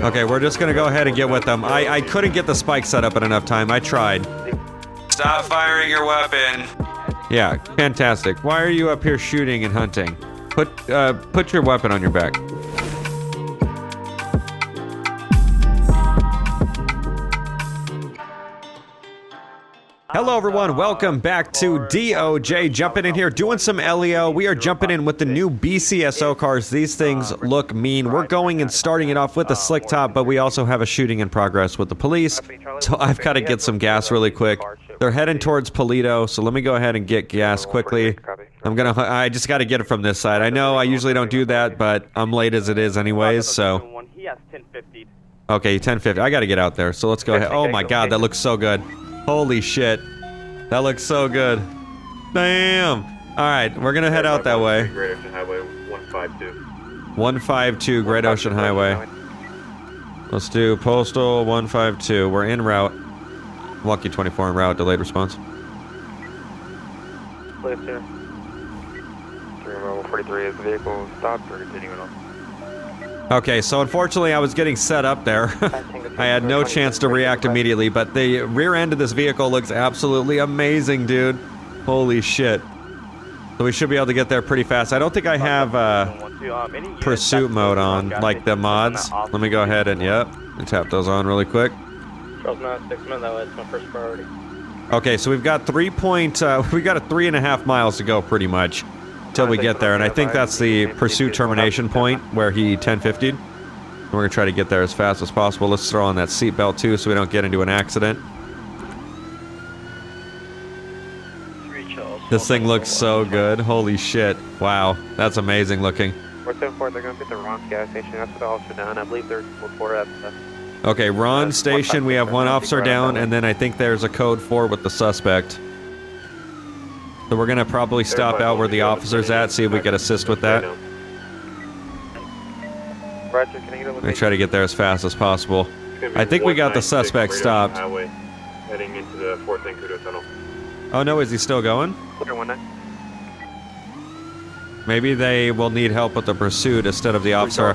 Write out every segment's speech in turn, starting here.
Okay, we're just gonna go ahead and get with them. I couldn't get the spike set up in enough time. I tried. Stop firing your weapon. Yeah, fantastic. Why are you up here shooting and hunting? Put your weapon on your back. Hello everyone, welcome back to DOJ. Jumping in here, doing some LEO. We are jumping in with the new BCSO cars. These things look mean. We're going and starting it off with a slick top, but we also have a shooting in progress with the police. So I've got to get some gas really quick. They're heading towards Polito, so let me go ahead and get gas quickly. I just got to get it from this side. I know I usually don't do that, but I'm late as it is anyways, so. Okay, 1050. I got to get out there, so let's go ahead. Oh my god, that looks so good. Holy shit. That looks so good. Damn. Alright, we're gonna head out that way. Great Ocean Highway 152. 152 Great Ocean Highway. Let's do Postal 152. We're en route. Lucky 24 en route. Delayed response. Please, sir. 343 is the vehicle stopped or continuing on? Okay, so unfortunately I was getting set up there. I had no chance to react immediately, but the rear end of this vehicle looks absolutely amazing, dude. Holy shit. So we should be able to get there pretty fast. I don't think I have pursuit mode on, like the mods. Let me go ahead and, yep, and tap those on really quick. That's my first priority. Okay, so we've got we got a 3.5 miles to go pretty much till we get there, and I think that's the pursuit termination point where he 1050'd. We're gonna try to get there as fast as possible. Let's throw on that seatbelt too so we don't get into an accident. This thing looks so good. Holy shit. Wow, that's amazing looking. 474, they're gonna be at the Ron gas station. That's what the officer down. I believe they're 4 at the... Okay, Ron station, we have one officer down, and then I think there's a code 4 with the suspect. So we're gonna probably stop out where the officer's at, see if we can assist with that. I'm gonna try to get there as fast as possible. I think we got the suspect stopped. Heading into the Fort Zancudo tunnel. Oh no, is he still going? Maybe they will need help with the pursuit instead of the officer.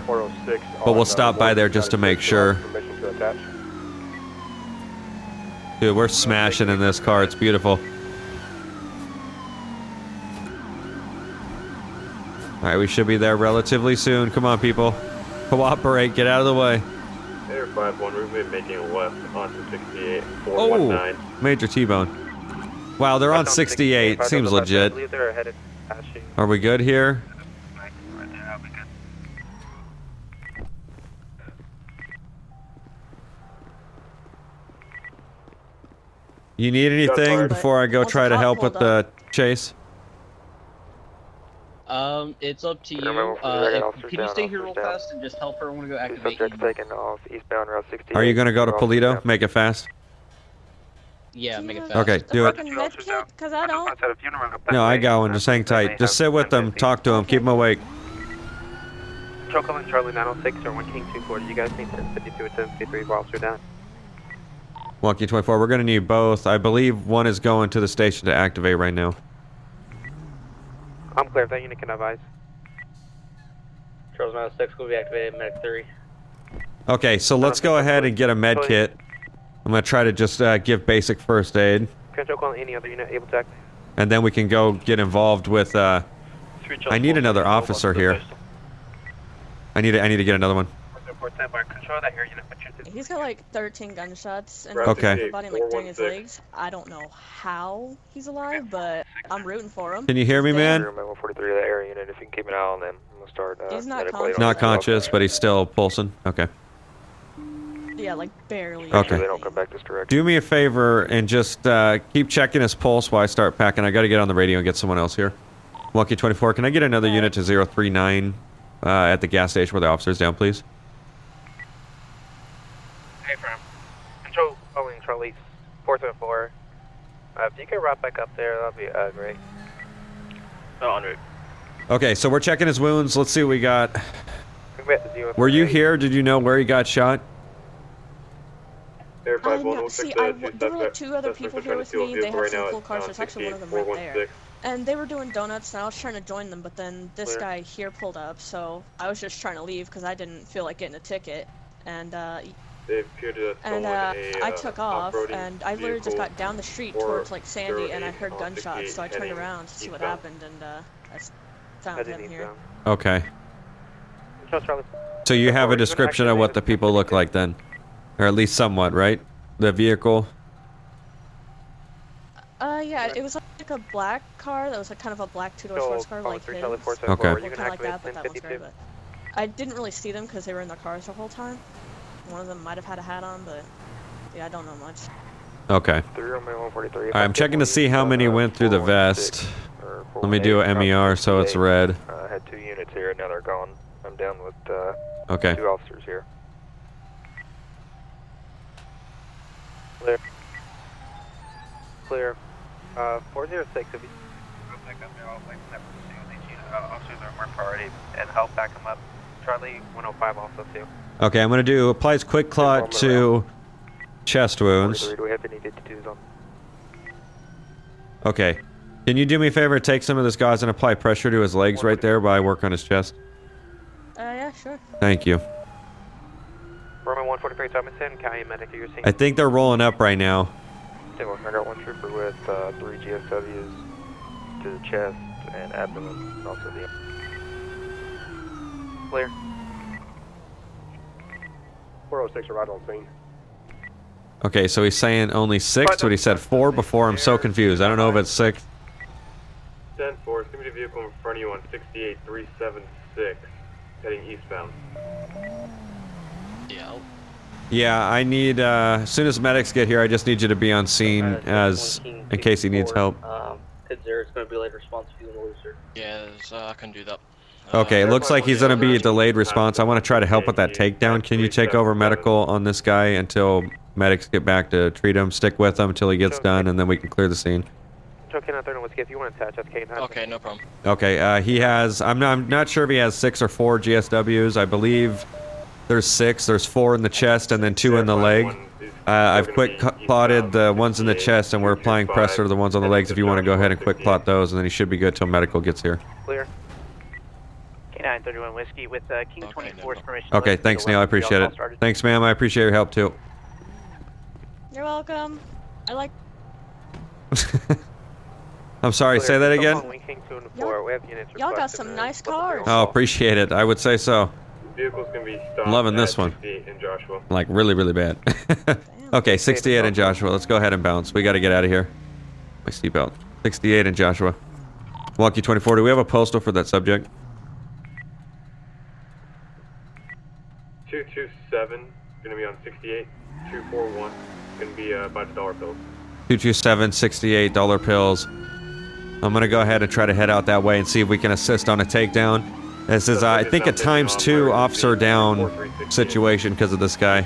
But we'll stop by there just to make sure. Dude, we're smashing in this car, it's beautiful. Alright, we should be there relatively soon. Come on, people. Cooperate, get out of the way. Air 5-1, we've been making a left onto 68, 419. Oh, major T-bone. Wow, they're on 68. Seems legit. Are we good here? You need anything before I go try to help with the chase? It's up to you. Can you stay here real fast and just help her? I want to go activate. Taken off eastbound Route 68. Are you gonna go to Polito? Make it fast. Yeah, make it fast. Okay, do it. Because I don't. No, I got one. Just hang tight. Just sit with them. Talk to them. Keep them awake. Control calling Charlie 906 or 1 King 240. You guys need 1052 and 1053 while officer down. Wonky 24. We're gonna need both. I believe one is going to the station to activate right now. I'm clear if that unit can advise. Charles 906 will be activated medic 3. Okay, so let's go ahead and get a med kit. I'm gonna try to just give basic first aid. Control calling any other unit able to act. And then we can go get involved with I need another officer here. I need to get another one. He's got like 13 gunshots and okay. body like down his legs. I don't know how he's alive, but I'm rooting for him. Can you hear me, man? 143 of the area unit. If you can keep an eye on them, we'll start. He's not conscious. Not conscious, but he's still pulsing. Okay. Yeah, like barely. Okay. They don't come back this direction. Do me a favor and just keep checking his pulse while I start packing. I got to get on the radio and get someone else here. Wonky 24, can I get another unit to 039 at the gas station where the officer's down, please? Hey, Fram. Control calling Charlie 474. If you can route back up there, that'll be great. En route. Okay, so we're checking his wounds. Let's see what we got. Were you here? Did you know where he got shot? I know. See, there were like 2 other people here with me. They had some cool cars. There's actually one of them right there. And they were doing donuts, and I was trying to join them, but then this guy here pulled up, so I was just trying to leave because I didn't feel like getting a ticket. And I took off, and I literally just got down the street towards like Sandy, and I heard gunshots, so I turned around to see what happened, and I found him here. Okay. So you have a description of what the people look like then? Or at least somewhat, right? The vehicle? Yeah, it was like a black car that was like kind of a black 2-door sports car like his. Okay. Kind of like that, but that one's gray, but I didn't really see them because they were in their cars the whole time. One of them might have had a hat on, but yeah, I don't know much. Okay. Alright, I'm checking to see how many went through the vest. Let me do a MER so it's red. I had 2 units here, now they're gone. I'm down with Okay. 2 officers here. Clear. Clear. 406, if you back up there, I'll wait for that pursuit. Officers are more priority and help back them up. Charlie 105 also too. Okay, I'm gonna do applies quick clot to chest wounds. Do we have any 52s on? Okay. Can you do me a favor, take some of this gauze and apply pressure to his legs right there while I work on his chest? Yeah, sure. Thank you. Roman 143 Thomason, County Medic, you're seeing. I think they're rolling up right now. I got 1 trooper with 3 GSWs to the chest and abdomen, and also the. Clear. 406 arrived on scene. Okay, so he's saying only 6, but he said 4 before. I'm so confused. I don't know if it's 6. 10-4, see me the vehicle in front of you on 68376, heading eastbound. Yeah. Yeah, I need, as soon as medics get here, I just need you to be on scene as, in case he needs help. It's going to be late response fuel loser. Yes, I can do that. Okay, it looks like he's going to be a delayed response. I want to try to help with that takedown. Can you take over medical on this guy until medics get back to treat him? Stick with him until he gets done, and then we can clear the scene. Okay, not 30 if you want to attach, that's K9. Okay, no problem. Okay, he has, I'm not sure if he has 6 or 4 GSWs. I believe there's 6. There's 4 in the chest and then 2 in the leg. I've quick plotted the ones in the chest, and we're applying pressure to the ones on the legs. If you want to go ahead and quick plot those, and then he should be good till medical gets here. Clear. K9 31 Whiskey with King 24's permission. Okay, thanks, Neil. I appreciate it. Thanks, ma'am. I appreciate your help too. You're welcome. I like. I'm sorry. Say that again. Y'all got some nice cars. Oh, appreciate it. I would say so. Vehicles can be stopped. I'm loving this one. In Joshua. Like really, really bad. Okay, 68 in Joshua. Let's go ahead and bounce. We got to get out of here. My seatbelt. 68 in Joshua. Walkie 24. Do we have a postal for that subject? 227 gonna be on 68. 241 gonna be by the dollar bills. 227, $68 pills. I'm gonna go ahead and try to head out that way and see if we can assist on a takedown. This is, I think, a ×2 officer down situation because of this guy.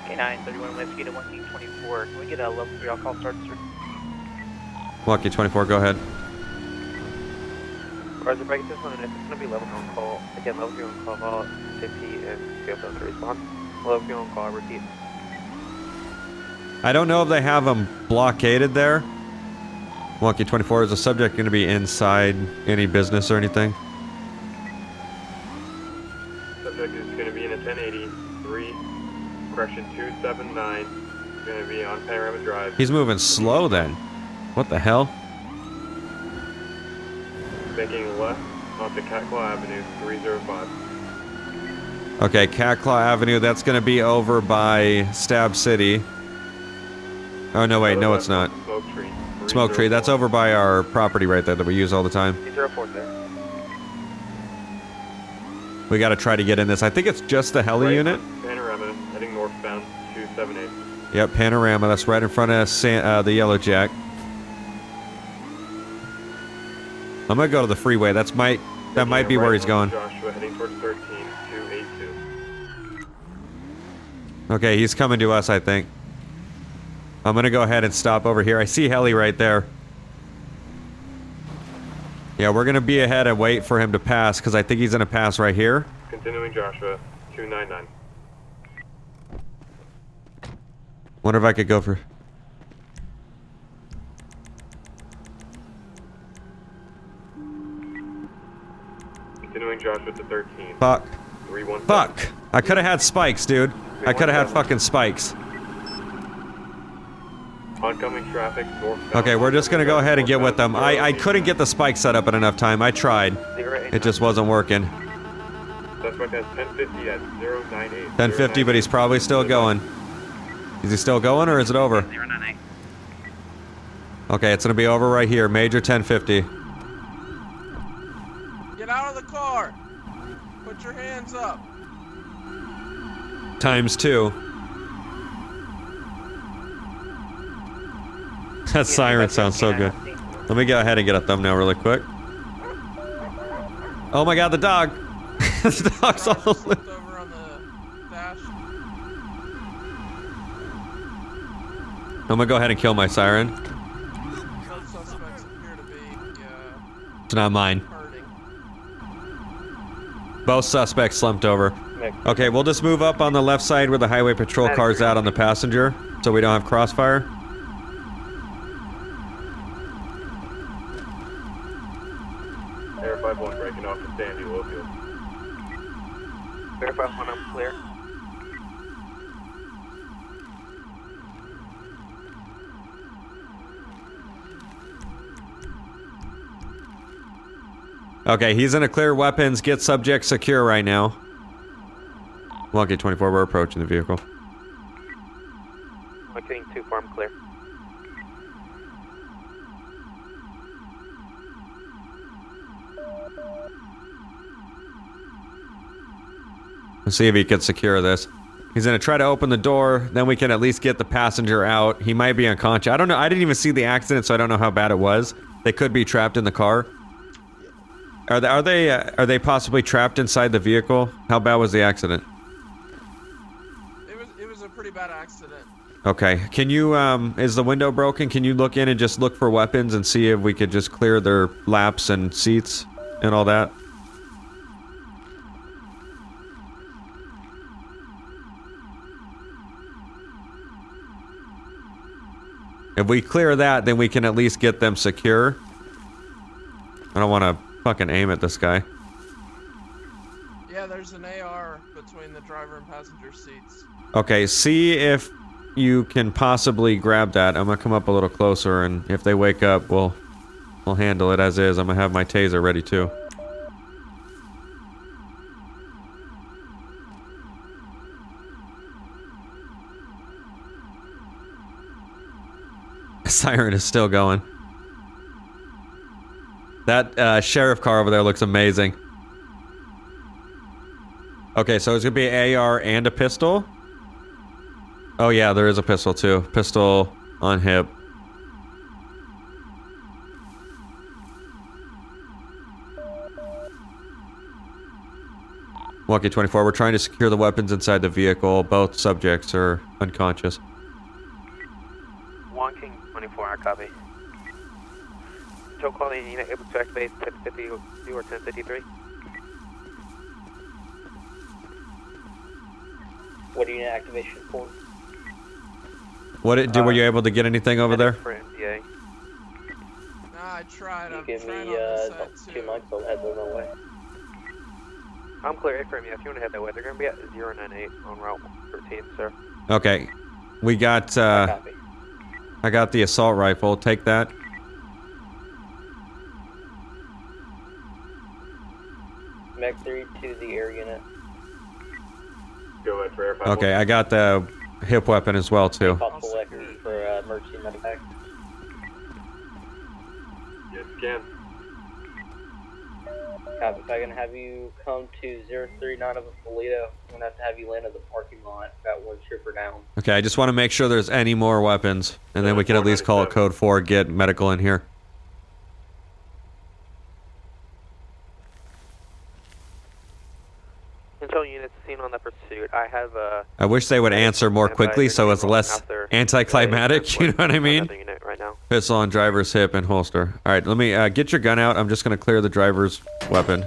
K9 31 Whiskey to 124. Can we get a level 3 call started, sir? Walkie 24, go ahead. Roger, break this one, and it's going to be level 3 on call. Again, level 3 on call, 50, and be able to respond. Level 3 on call, I repeat. I don't know if they have them blockaded there. Walkie 24, is the subject going to be inside any business or anything? Subject is going to be in a 1083, correction 279, going to be on Panorama Drive. He's moving slow then. What the hell? Making left onto Catclaw Avenue, 305. Okay, Catclaw Avenue, that's going to be over by Stab City. Oh, no, wait, no, it's not. Smoke Tree. Smoke Tree, that's over by our property right there that we use all the time. 304 there. We got to try to get in this. I think it's just the heli unit. Panorama, heading northbound, 278. Yep, Panorama, that's right in front of the Yellow Jack. I'm going to go to the freeway. That might be where he's going. Joshua, heading towards 13, 282. Okay, he's coming to us, I think. I'm going to go ahead and stop over here. I see heli right there. Yeah, we're going to be ahead and wait for him to pass, because I think he's going to pass right here. Continuing Joshua, 299. Wonder if I could go for... Continuing Joshua to 13. Fuck. 317. Fuck! I could have had spikes, dude. I could have had fucking spikes. Oncoming traffic northbound. Okay, we're just gonna go ahead and get with them. I couldn't get the spike set up in enough time. I tried. It just wasn't working. Suspect has 1050 at 098. 1050, but he's probably still going. Is he still going, or is it over? 098. Okay, it's gonna be over right here. Major 1050. Get out of the car! Put your hands up! ×2. That siren sounds so good. Let me go ahead and get a thumbnail really quick. Oh my god, the dog! The dog's all over. Slipped over on the dash. I'm gonna go ahead and kill my siren. Some suspects appear to be It's not mine. hurting. Both suspects slumped over. Okay, we'll just move up on the left side where the highway patrol car's out on the passenger, so we don't have crossfire. Air 51 breaking off the Sandy Lowfield. Air 51, I'm clear. Okay, he's in a clear weapons, get subject secure right now. Wonky 24, we're approaching the vehicle. I'm getting 24, I'm clear. Let's see if he can secure this. He's gonna try to open the door, then we can at least get the passenger out. He might be unconscious. I don't know, I didn't even see the accident, so I don't know how bad it was. They could be trapped in the car. Are they possibly trapped inside the vehicle? How bad was the accident? It was a pretty bad accident. Okay, can you, is the window broken? Can you look in and just look for weapons and see if we could just clear their laps and seats and all that? If we clear that, then we can at least get them secure. I don't want to fucking aim at this guy. Yeah, there's an AR between the driver and passenger seats. Okay, see if you can possibly grab that. I'm gonna come up a little closer, and if they wake up, we'll handle it as is. I'm gonna have my taser ready too. Siren is still going. That sheriff car over there looks amazing. Okay, so it's gonna be an AR and a pistol. Oh yeah, there is a pistol too. Pistol on hip. Wonky 24, we're trying to secure the weapons inside the vehicle. Both subjects are unconscious. Wonking 24, I copy. Joe calling unit able to activate 1050 or 1053. What do you need activation for? Were you able to get anything over there? For MDA. Nah, I tried. You I'm give trying me on this side 2 too. mics, I'll head those on way. I'm clear, A-frame, yeah, if you want to head that way. They're going to be at 098 on Route 13, sir. Okay. We got, Copy. I got the assault rifle. Take that. Mech 3 to the air unit. Go ahead for Air 51. Okay, I got the hip weapon as well too. Possible record for emergency medevac. Yes, scan. Copy. If I can have you come to 039 of a Polito, I'm gonna have to have you land at the parking lot. Got one trooper down. Okay, I just want to make sure there's any more weapons, and then we can at least call it code 4, get medical in here. Control units seen on the pursuit. I have I wish they would answer more quickly so it's less anticlimactic, you know what I mean? another unit right now. Pistol on driver's hip and holster. Alright, let me get your gun out. I'm just going to clear the driver's weapon.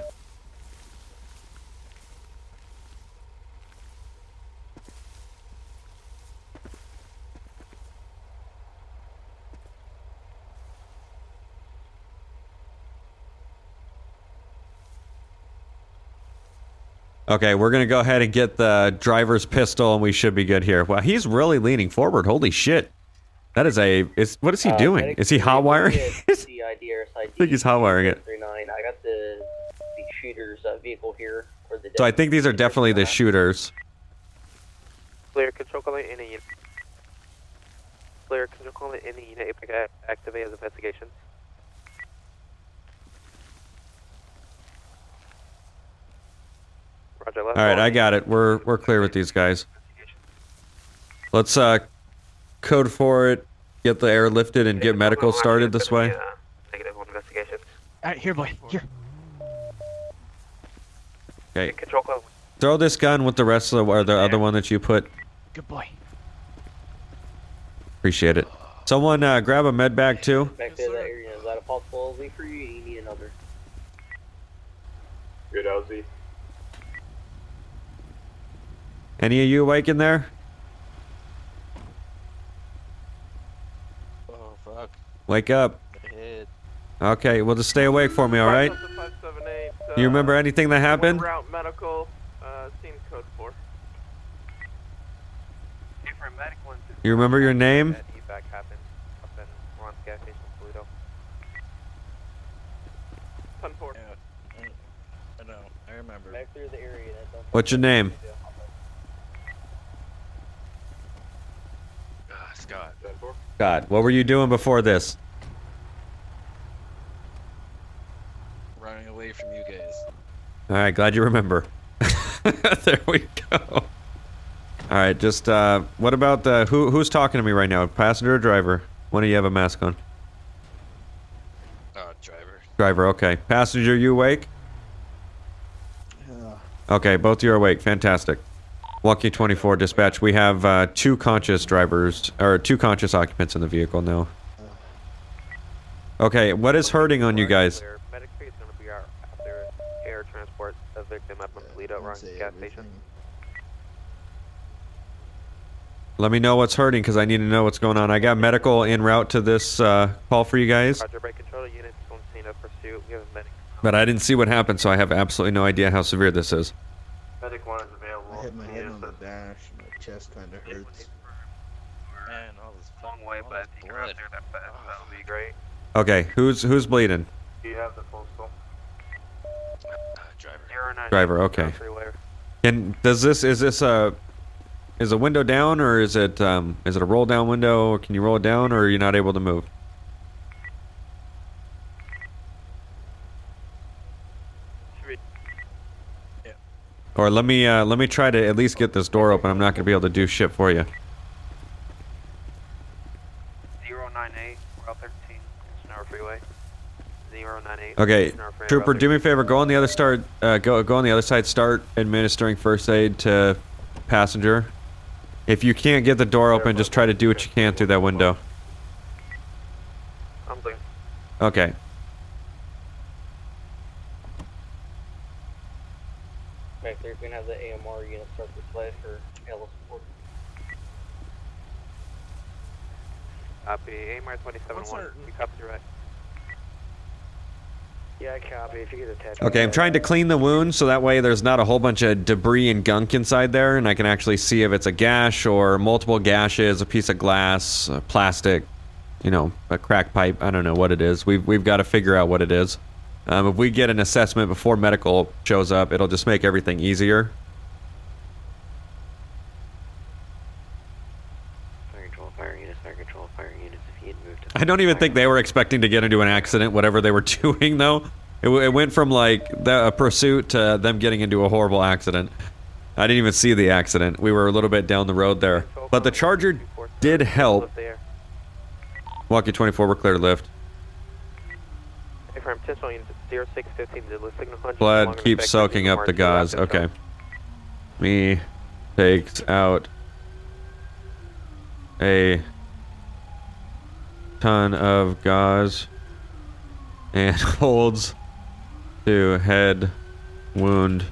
Okay, we're gonna go ahead and get the driver's pistol, and we should be good here. Wow, he's really leaning forward. Holy shit! That is what is he doing? Is he hot wiring? I think he's hot wiring it. I got the shooter's vehicle here. So I think these are definitely the shooters. Clear control calling any unit. Clear control calling any unit. APEC activate as investigations. Roger, left. All right, I got it. We're clear with these guys. Let's code for it, get the air lifted, and get medical started this way. Negative on investigation. Alright, here, boy. Here. Okay. Control call. Throw this gun with the rest of the other one that you put. Good boy. Appreciate it. Someone grab a med bag too. Back to that area. Is that a possible LZ for you? You need another. Good, LZ. Any of you awake in there? Oh, fuck. Wake up. Hit. Okay, well just stay awake for me, all right? 578, You remember anything that happened? Route medical, scene code 4. You remember your name? That evac happened up in Ron's gas station, Toledo. 10-4. Yeah. I know. I remember. Back through the area. What's your name? Scott. 10-4. God, what were you doing before this? Running away from you guys. All right, glad you remember. There we go. All right, just what about the who's talking to me right now? Passenger or driver? One of you have a mask on. Driver. Driver, okay. Passenger, you awake? Okay, both of you are awake. Fantastic. Walkie 24 dispatch. We have two conscious drivers or two conscious occupants in the vehicle now. Okay, what is hurting on you guys? Medic is going to be out there air transport a victim up in Toledo, Ron's gas station. Let me know what's hurting because I need to know what's going on. I got medical en route to this call for you guys. Roger, brake control units on scene of pursuit. We have a medic. But I didn't see what happened, so I have absolutely no idea how severe this is. Medic 1 is available. I hit my head on the dash, my chest kind of hurts. Man, all this Long way, all but this if you can blood. there that fast, that would be great. Okay, who's bleeding? Do you have the postal? Driver. 09. Driver, okay. And is a window down or is it a roll down window? Or can you roll it down or are you not able to move? Or let me try to at least get this door open. I'm not gonna be able to do shit for you. 098, Route 13, Sonora Freeway. 098. Okay, Sonora Freeway, Trooper, Route do me a favor. Go on the other go on the other side. Start administering first aid to passenger. If you can't get the door open, just try to do what you can through that window. I'm doing. Okay. Back there, you can have the AMR unit start this way for Ellis support. Copy. AMR 27-1. You copy direct. Yeah, I copy. If you get attached. Okay, I'm trying to clean the wound so that way there's not a whole bunch of debris and gunk inside there, and I can actually see if it's a gash or multiple gashes, a piece of glass, plastic, you know, a crack pipe. I don't know what it is. We've got to figure out what it is. If we get an assessment before medical shows up, it'll just make everything easier. Fire control, fire units, if you had moved to... I don't even think they were expecting to get into an accident, whatever they were doing, though. It went from, like, a pursuit to them getting into a horrible accident. I didn't even see the accident. We were a little bit down the road there. But the Charger did help. Walkie 24, we're clear to lift. From 10 units 0615 to signal 100. Blood keeps soaking up the gauze. Okay. Me takes out a ton of gauze and holds to head wound.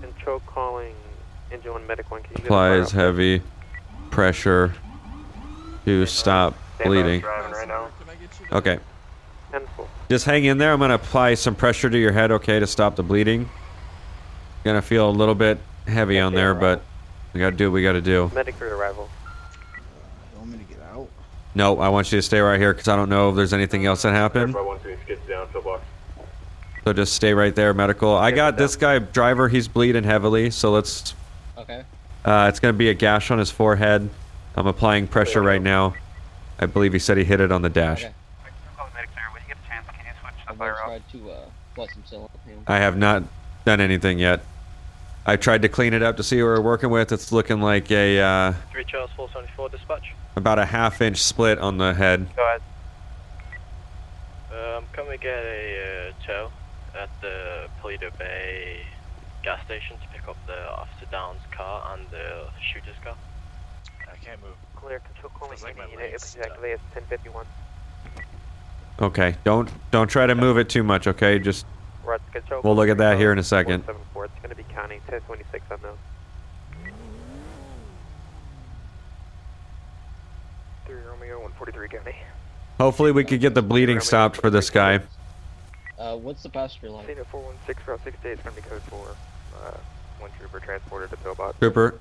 Intro calling engine 1 medic 1. Can you Applies heavy pressure to stop bleeding. Okay. Just hang in there. I'm going to apply some pressure to your head, okay, to stop the bleeding. Gonna feel a little bit heavy on there, but we gotta do what we gotta do. Medic 3 arrival. You want me to get out? No, I want you to stay right here because I don't know if there's anything else that happened. 512 skids down, fill box. So just stay right there, medical. I got this guy, driver, he's bleeding heavily, so let's... Okay. It's gonna be a gash on his forehead. I'm applying pressure right now. I believe he said he hit it on the dash. Okay. When you get a chance, can you switch the I'm fire gonna off? try to flush some cylinder. I have not done anything yet. I tried to clean it up to see what we're working with. It's looking like a 3 Charles 474 dispatch. about a ½ inch split on the head. Go ahead. Can we get a tow at the Paleto Bay gas station to pick up the Officer Down's car and the shooter's car? I can't move. Clear control calling Feels like my any unit legs exactly at 1051. Okay, don't try to move it too much, okay? Just Right, control. we'll look at that here in a second. 474. It's gonna be counting 1026 unknown. 3 Romeo 143 county. Hopefully we could get the bleeding stopped for this guy. What's the passenger like? Cena 416 Route 68 is gonna be code 4. One trooper transported to Pillbox. Trooper,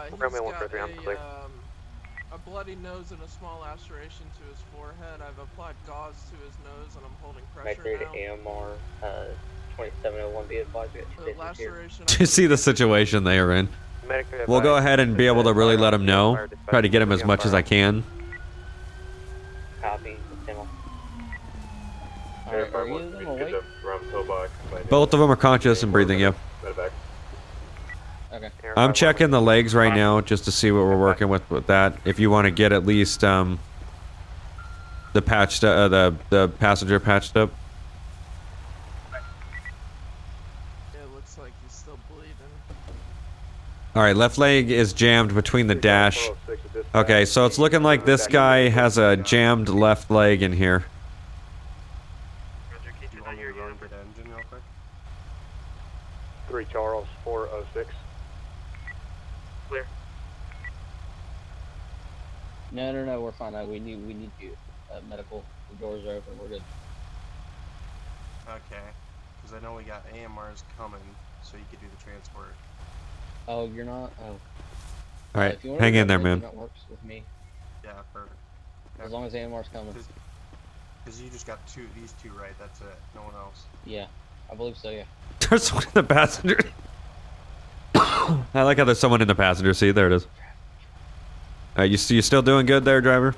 He's Romeo got 143, I'm clear. a bloody nose and a small laceration to his forehead. I've applied gauze to his nose and I'm holding Mac pressure 3 to now. AMR, 2701, be advised, we got The 2 business here. laceration. to see the situation they are in. Medic 3 We'll go advised. ahead and be able to really let him know. Try to get him as much as I can. Copy, Tim. Are you of them awake? Both of them are conscious and breathing, yeah. Okay. I'm checking the legs right now just to see what we're working with that. If you want to get at least the patched the passenger patched up. It looks like he's still bleeding. All right, left leg is jammed between the dash. Okay, so it's looking like this guy has a jammed left leg in here. Do you want me to run for the engine real quick? 3 Charles 406. Clear. No, we're fine. We need you. Medical. The doors are open. We're good. Okay. Because I know we got AMRs coming, so you could do the transport. Oh, you're not. Oh. All right, If you wanna hang do in there, that, man. That works with me. Yeah, perfect. As long as AMR's coming. Because you just got these two right, that's it. No one else. Yeah, I believe so. Yeah. There's one in the passenger. I like how there's someone in the passenger seat. There it is. You still doing good there, driver?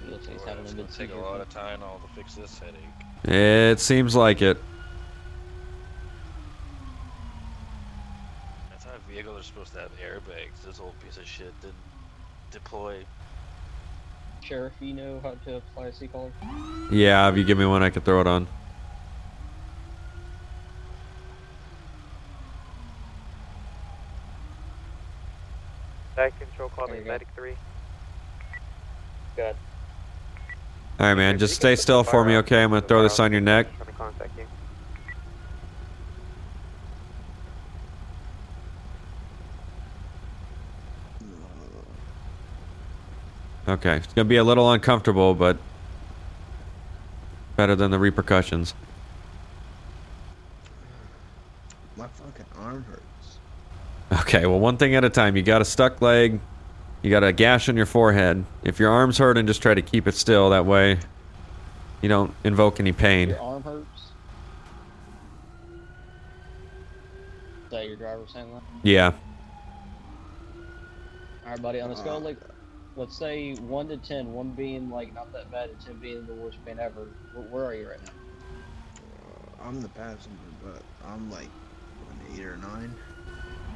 He looks like he's having a It's good gonna take a seizure. lot of time all to fix this headache. It seems like it. I thought vehicles are supposed to have airbags. This old piece of shit didn't deploy. Sheriff, you know how to apply a C-collar? Yeah, if you give me one, I could throw it on. Back control call There me you go. medic 3. Good. All right, man. Just stay still for me, okay? I'm gonna throw this on your neck. Trying to contact you. Okay, it's gonna be a little uncomfortable, but better than the repercussions. My fucking arm hurts. Okay, well, one thing at a time. You got a stuck leg. You got a gash on your forehead. If your arm's hurting, just try to keep it still. That way, you don't invoke any pain. Your arm hurts? Is that your driver saying that? Yeah. Alright, buddy, on a scale like, let's say 1 to 10, 1 being like not that bad and 10 being the worst pain ever, where are you right now? I'm the passenger, but I'm like an 8 or 9.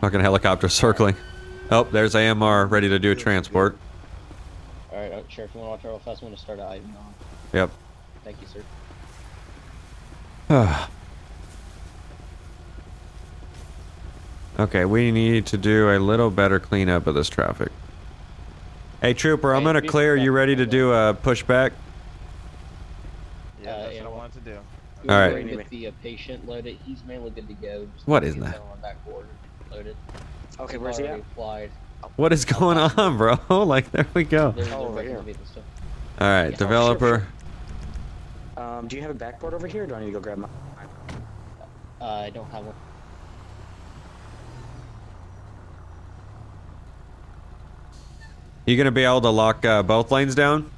Fucking helicopter circling. Oh, there's AMR ready to do a transport. Alright, Sheriff, you want to watch real fast? I'm going to start out. Yep. Thank you, sir. Okay, we need to do a little better cleanup of this traffic. Hey, Trooper, I'm Hey, gonna be clear. You back. ready to do a pushback? Yeah, that's what I want to do. All right. We're gonna get the patient loaded. He's mainly good to go. Just What get is him that? on backboard loaded. Okay, where's he at? Already applied. What is going on, bro? Like, there we go. They're over back in here. the vehicle still. All right, Yeah. developer. Do you have a backboard over here, or do I need to go grab mine? I don't have one. You gonna be able to lock both lanes down?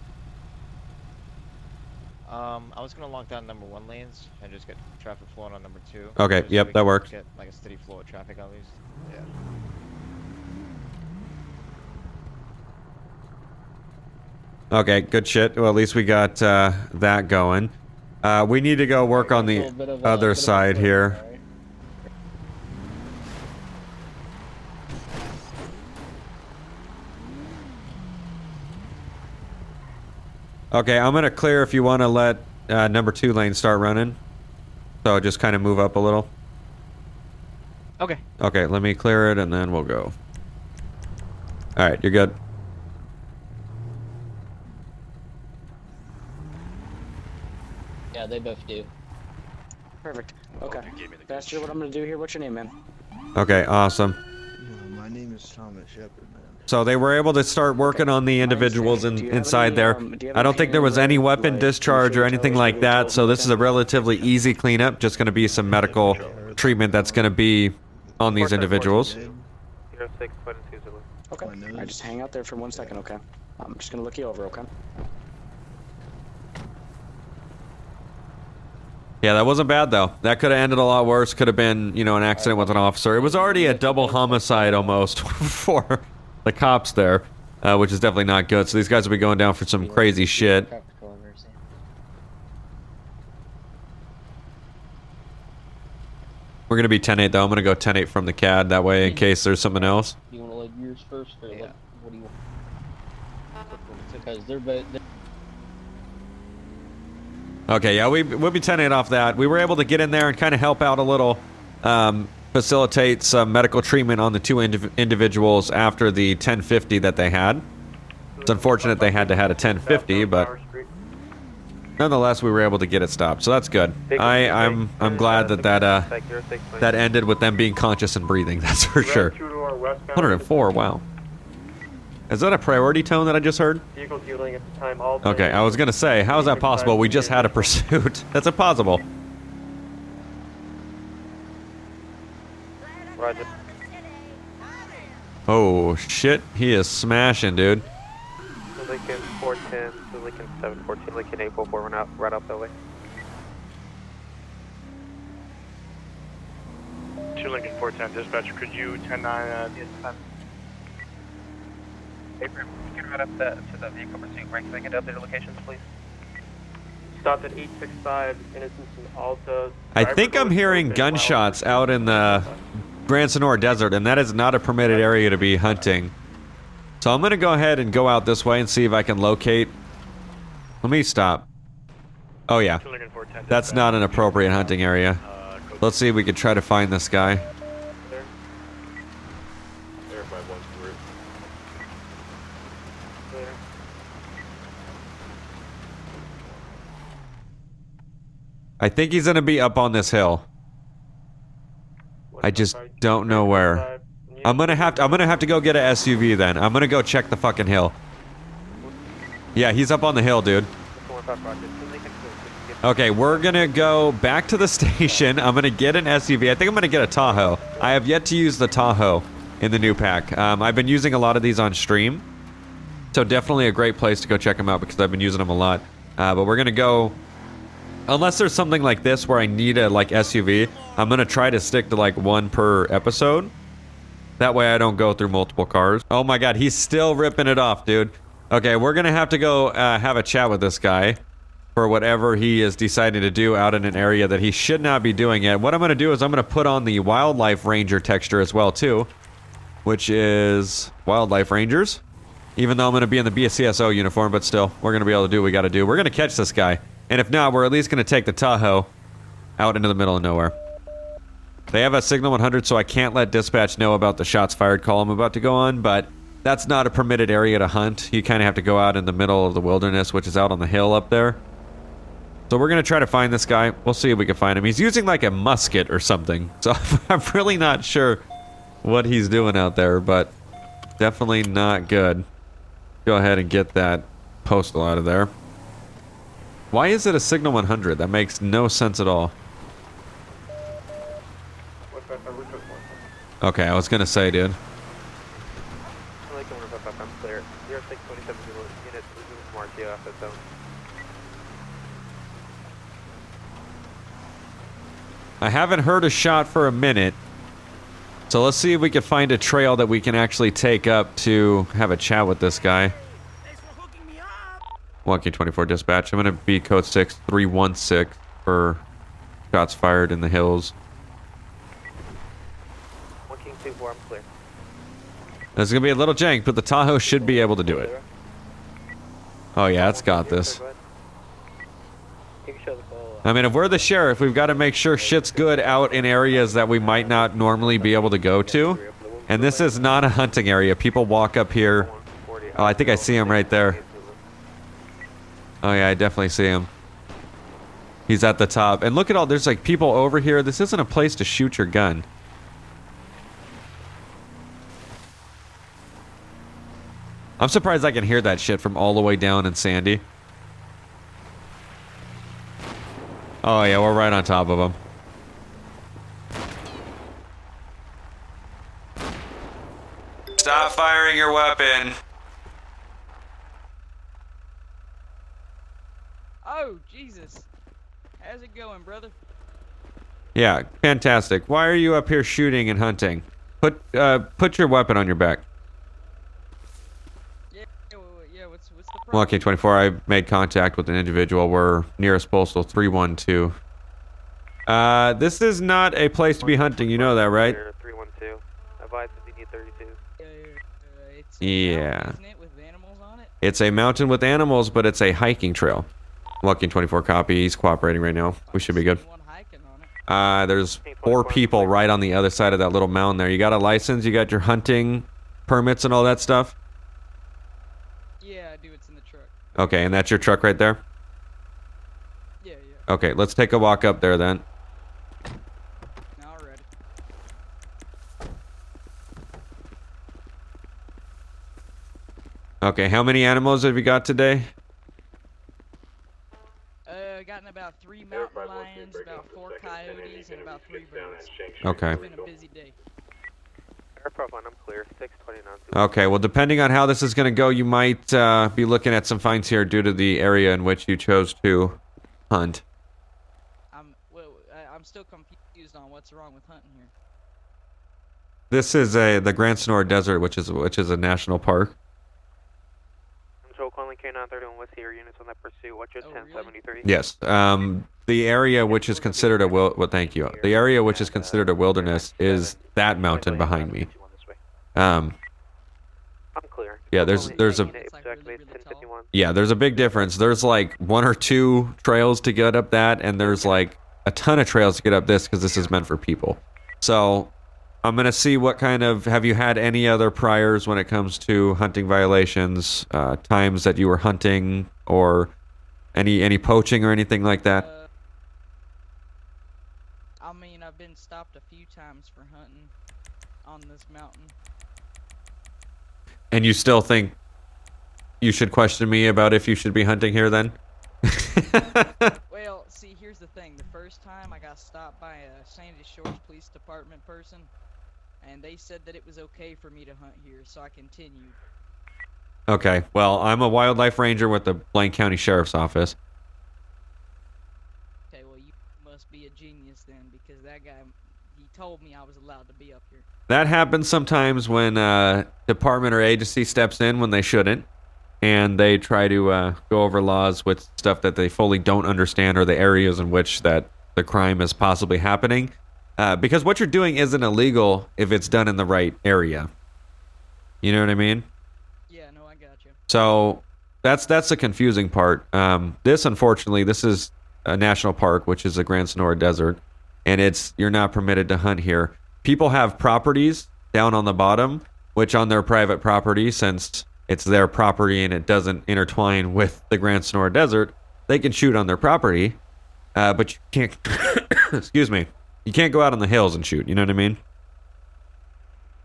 I was gonna lock down number 1 lanes and just get traffic flowing on number 2. Okay, just so yep, we that can works. Get like a steady flow of traffic at least. Yeah. Okay, good shit. Well, at least we got that going. We need to go work on the other side here. Okay, I'm gonna clear if you want to let number 2 lane start running. So just kind of move up a little. Okay. Okay, let me clear it and then we'll go. All right, you're good. Yeah, they both do. Perfect. Okay. Pastor, what I'm gonna do here? What's your name, man? Okay, awesome. My name is Thomas Shepard, man. So they were able to start working on the individuals inside there. I don't think there was any weapon discharge or anything like that, so this is a relatively easy cleanup. Just going to be some medical treatment that's going to be on these individuals. 0622 Zulu. Okay. Alright, just hang out there for 1 second, okay? I'm just gonna look you over, okay? Yeah, that wasn't bad though. That could have ended a lot worse. Could have been, you know, an accident with an officer. It was already a double homicide almost for the cops there, which is definitely not good. So these guys will be going down for some crazy shit. We're going to be 10-8 though. I'm going to go 10-8 from the CAD that way in case there's something else. Do you want to load yours first, or what do you want? Because they're both. Okay, yeah, we'll be 10-8 off that. We were able to get in there and kind of help out a little, facilitate some medical treatment on the 2 individuals after the 1050 that they had. It's unfortunate they had to have a 1050, but nonetheless, we were able to get it stopped, so that's good. I'm glad that ended with them being conscious and breathing. That's for sure. 104. Wow. Is that a priority tone that I just heard? Okay, I was gonna say, how is that possible? We just had a pursuit. That's impossible. Roger. Oh shit, he is smashing, dude. Lincoln 410 to Lincoln 714, Lincoln 844 right out that way. 2 Lincoln 410, dispatcher, could you 10-9 Abraham, can you get right up to the vehicle pursuit rank? Can I get updated locations, please? Stopped at 865, Innocence and Alta. I think I'm hearing gunshots out in the Grand Sonora Desert, and that is not a permitted area to be hunting. So I'm going to go ahead and go out this way and see if I can locate. Let me stop. Oh yeah, that's not an appropriate hunting area. Let's see if we can try to find this guy. I think he's gonna be up on this hill. I just don't know where. I'm gonna have to go get a SUV then. I'm gonna go check the fucking hill. Yeah, he's up on the hill, dude. Okay, we're gonna go back to the station. I'm gonna get an SUV. I think I'm gonna get a Tahoe. I have yet to use the Tahoe in the new pack. I've been using a lot of these on stream, so definitely a great place to go check them out because I've been using them a lot. But we're gonna go. Unless there's something like this where I need a SUV, I'm gonna try to stick to like 1 per episode. That way I don't go through multiple cars. Oh my god, he's still ripping it off, dude. Okay, we're gonna have to go have a chat with this guy for whatever he is deciding to do out in an area that he should not be doing it. What I'm gonna do is I'm gonna put on the Wildlife Ranger texture as well too, which is Wildlife Rangers. Even though I'm gonna be in the BCSO uniform, but still, we're gonna be able to do what we gotta do. We're gonna catch this guy. And if not, we're at least going to take the Tahoe out into the middle of nowhere. They have a signal 100, so I can't let dispatch know about the shots fired call I'm about to go on, but that's not a permitted area to hunt. You kind of have to go out in the middle of the wilderness, which is out on the hill up there. So we're going to try to find this guy. We'll see if we can find him. He's using like a musket or something, so I'm really not sure what he's doing out there, but definitely not good. Go ahead and get that postal out of there. Why is it a signal 100? That makes no sense at all. Okay, I was gonna say, dude. I'm clear. 0627 units resume from RTO off the zone. I haven't heard a shot for a minute. So let's see if we can find a trail that we can actually take up to have a chat with this guy. Lucky 24 dispatch. I'm gonna be code 6316 for shots fired in the hills. 1 King 24, I'm clear. There's gonna be a little jank, but the Tahoe should be able to do it. Oh yeah, it's got this. I mean, if we're the sheriff, we've got to make sure shit's good out in areas that we might not normally be able to go to. And this is not a hunting area. People walk up here. Oh, I think I see him right there. Oh yeah, I definitely see him. He's at the top. And look at all, there's like people over here. This isn't a place to shoot your gun. I'm surprised I can hear that shit from all the way down in Sandy. Oh yeah, we're right on top of him. Stop firing your weapon. Oh, Jesus. How's it going, brother? Yeah, fantastic. Why are you up here shooting and hunting? Put your weapon on your back. Yeah, what's the problem? Lucky 24, I made contact with an individual. We're nearest postal 312. This is not a place to be hunting, you know that, right? 312. Advise if you need 32. Yeah. Isn't it, with animals on it? It's a mountain with animals, but it's a hiking trail. Lucky 24 copy. He's cooperating right now. We should be good. There's 4 people right on the other side of that little mountain there. You got a license? You got your hunting permits and all that stuff? Yeah, I do. It's in the truck. Okay, and that's your truck right there? Yeah, yeah. Okay, let's take a walk up there then. Alright. Okay, how many animals have you got today? Gotten about 3 mountain lions, about 4 coyotes, and about 3 birds. Okay. It's been a busy day. Air profile, I'm clear. 629. Okay, well, depending on how this is going to go, you might be looking at some fines here due to the area in which you chose to hunt. I'm still confused on what's wrong with hunting here. This is the Grand Sonora Desert, which is a national park. Control calling K931 with your units on that pursuit. What's your 1073? Yes. The area which is considered thank you. The area which is considered a wilderness is that mountain behind me. I'm clear. Yeah, there's a big difference. There's like 1 or 2 trails to get up that, and there's like a ton of trails to get up this because this is meant for people. So I'm gonna see what kind of, have you had any other priors when it comes to hunting violations, times that you were hunting, or any poaching or anything like that? I mean, I've been stopped a few times for hunting on this mountain. And you still think you should question me about if you should be hunting here then? Well, see, here's the thing. The first time I got stopped by a Sandy Shores Police Department person, and they said that it was okay for me to hunt here, so I continued. Okay, well, I'm a wildlife ranger with the Blaine County Sheriff's Office. Okay, well, you must be a genius then, because that guy, he told me I was allowed to be up here. That happens sometimes when department or agency steps in when they shouldn't, and they try to go over laws with stuff that they fully don't understand, or the areas in which that the crime is possibly happening. Because what you're doing isn't illegal if it's done in the right area. You know what I mean? Yeah, no, I got you. So that's the confusing part. Unfortunately, this is a national park, which is the Grand Sonora Desert, and you're not permitted to hunt here. People have properties down on the bottom, which on their private property, since it's their property and it doesn't intertwine with the Grand Sonora Desert, they can shoot on their property, but you can't, excuse me, you can't go out on the hills and shoot, you know what I mean?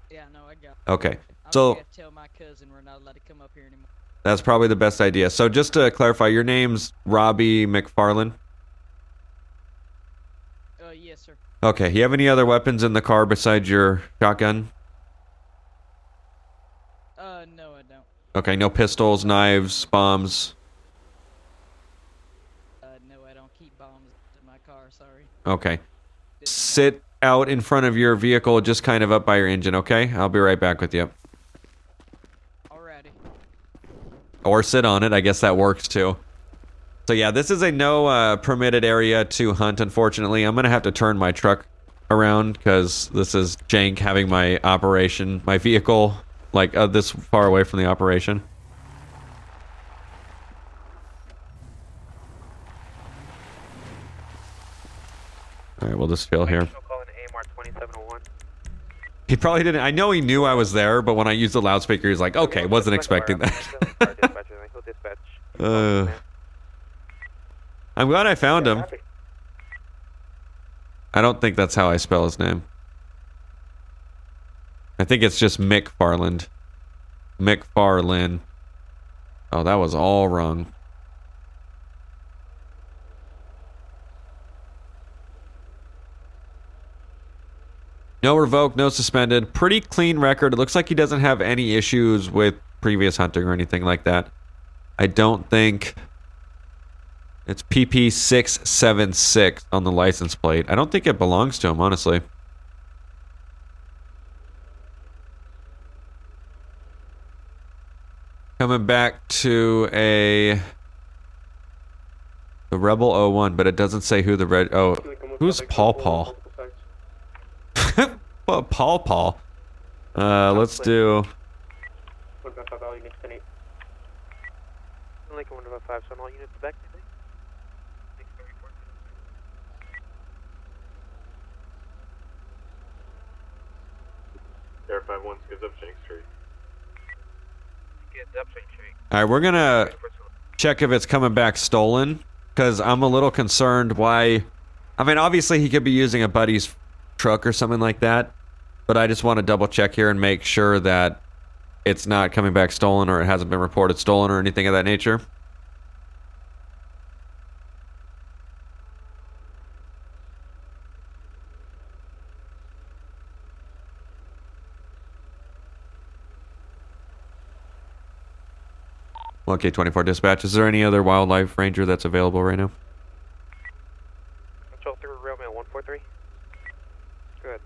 Yeah, no, I got it. Okay, I'm so gonna tell my cousin we're not allowed to come up here anymore. That's probably the best idea. So just to clarify, your name's Robbie McFarland? Yes, sir. Okay, you have any other weapons in the car besides your shotgun? No, I don't. Okay, no pistols, knives, bombs? No, I don't keep bombs in my car, sorry. Okay. Sit out in front of your vehicle, just kind of up by your engine, okay? I'll be right back with you. Alrighty. Or sit on it, I guess that works too. So yeah, this is a no permitted area to hunt, unfortunately. I'm gonna have to turn my truck around, because this is jank having my vehicle, like this far away from the operation. Alright, we'll just chill here. He probably didn't. I know he knew I was there, but when I used the loudspeaker, he's like, okay, wasn't expecting that. I'm glad I found him. I don't think that's how I spell his name. I think it's just McFarland. McFarlane. Oh, that was all wrong. No revoked, no suspended. Pretty clean record. It looks like he doesn't have any issues with previous hunting or anything like that. I don't think... It's PP676 on the license plate. I don't think it belongs to him, honestly. Coming back to the Rebel 01, but it doesn't say who the red... Oh, who's Paul Paul? Well, Paul Paul. Let's do... Lincoln 155, so all units back. Air 51 goes up Shank Street. Alright, we're gonna check if it's coming back stolen, because I'm a little concerned why... I mean, obviously he could be using a buddy's truck or something like that, but I just want to double check here and make sure that it's not coming back stolen, or it hasn't been reported stolen or anything of that nature. Okay, 24 dispatch. Is there any other wildlife ranger that's available right now? Control 3, Romeo 143. Good.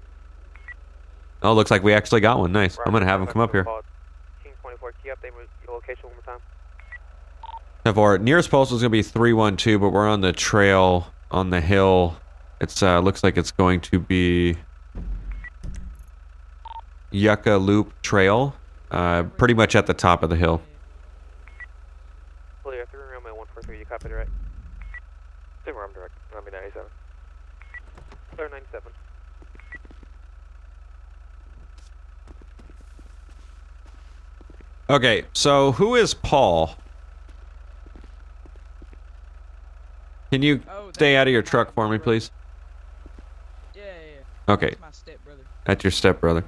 Oh, looks like we actually got one. Nice. I'm gonna have him come up here. Team 24, can you update your location one more time? Our nearest postal is gonna be 312, but we're on the trail on the hill. It's looks like it's going to be Yucca Loop Trail, pretty much at the top of the hill. Clear 3 Romeo 143. You copied it right? Same arm direct. I'll be 97. Clear 97. Okay, so who is Paul? Can you stay out of your truck for me, please? Yeah. Okay. That's my stepbrother. That's your stepbrother.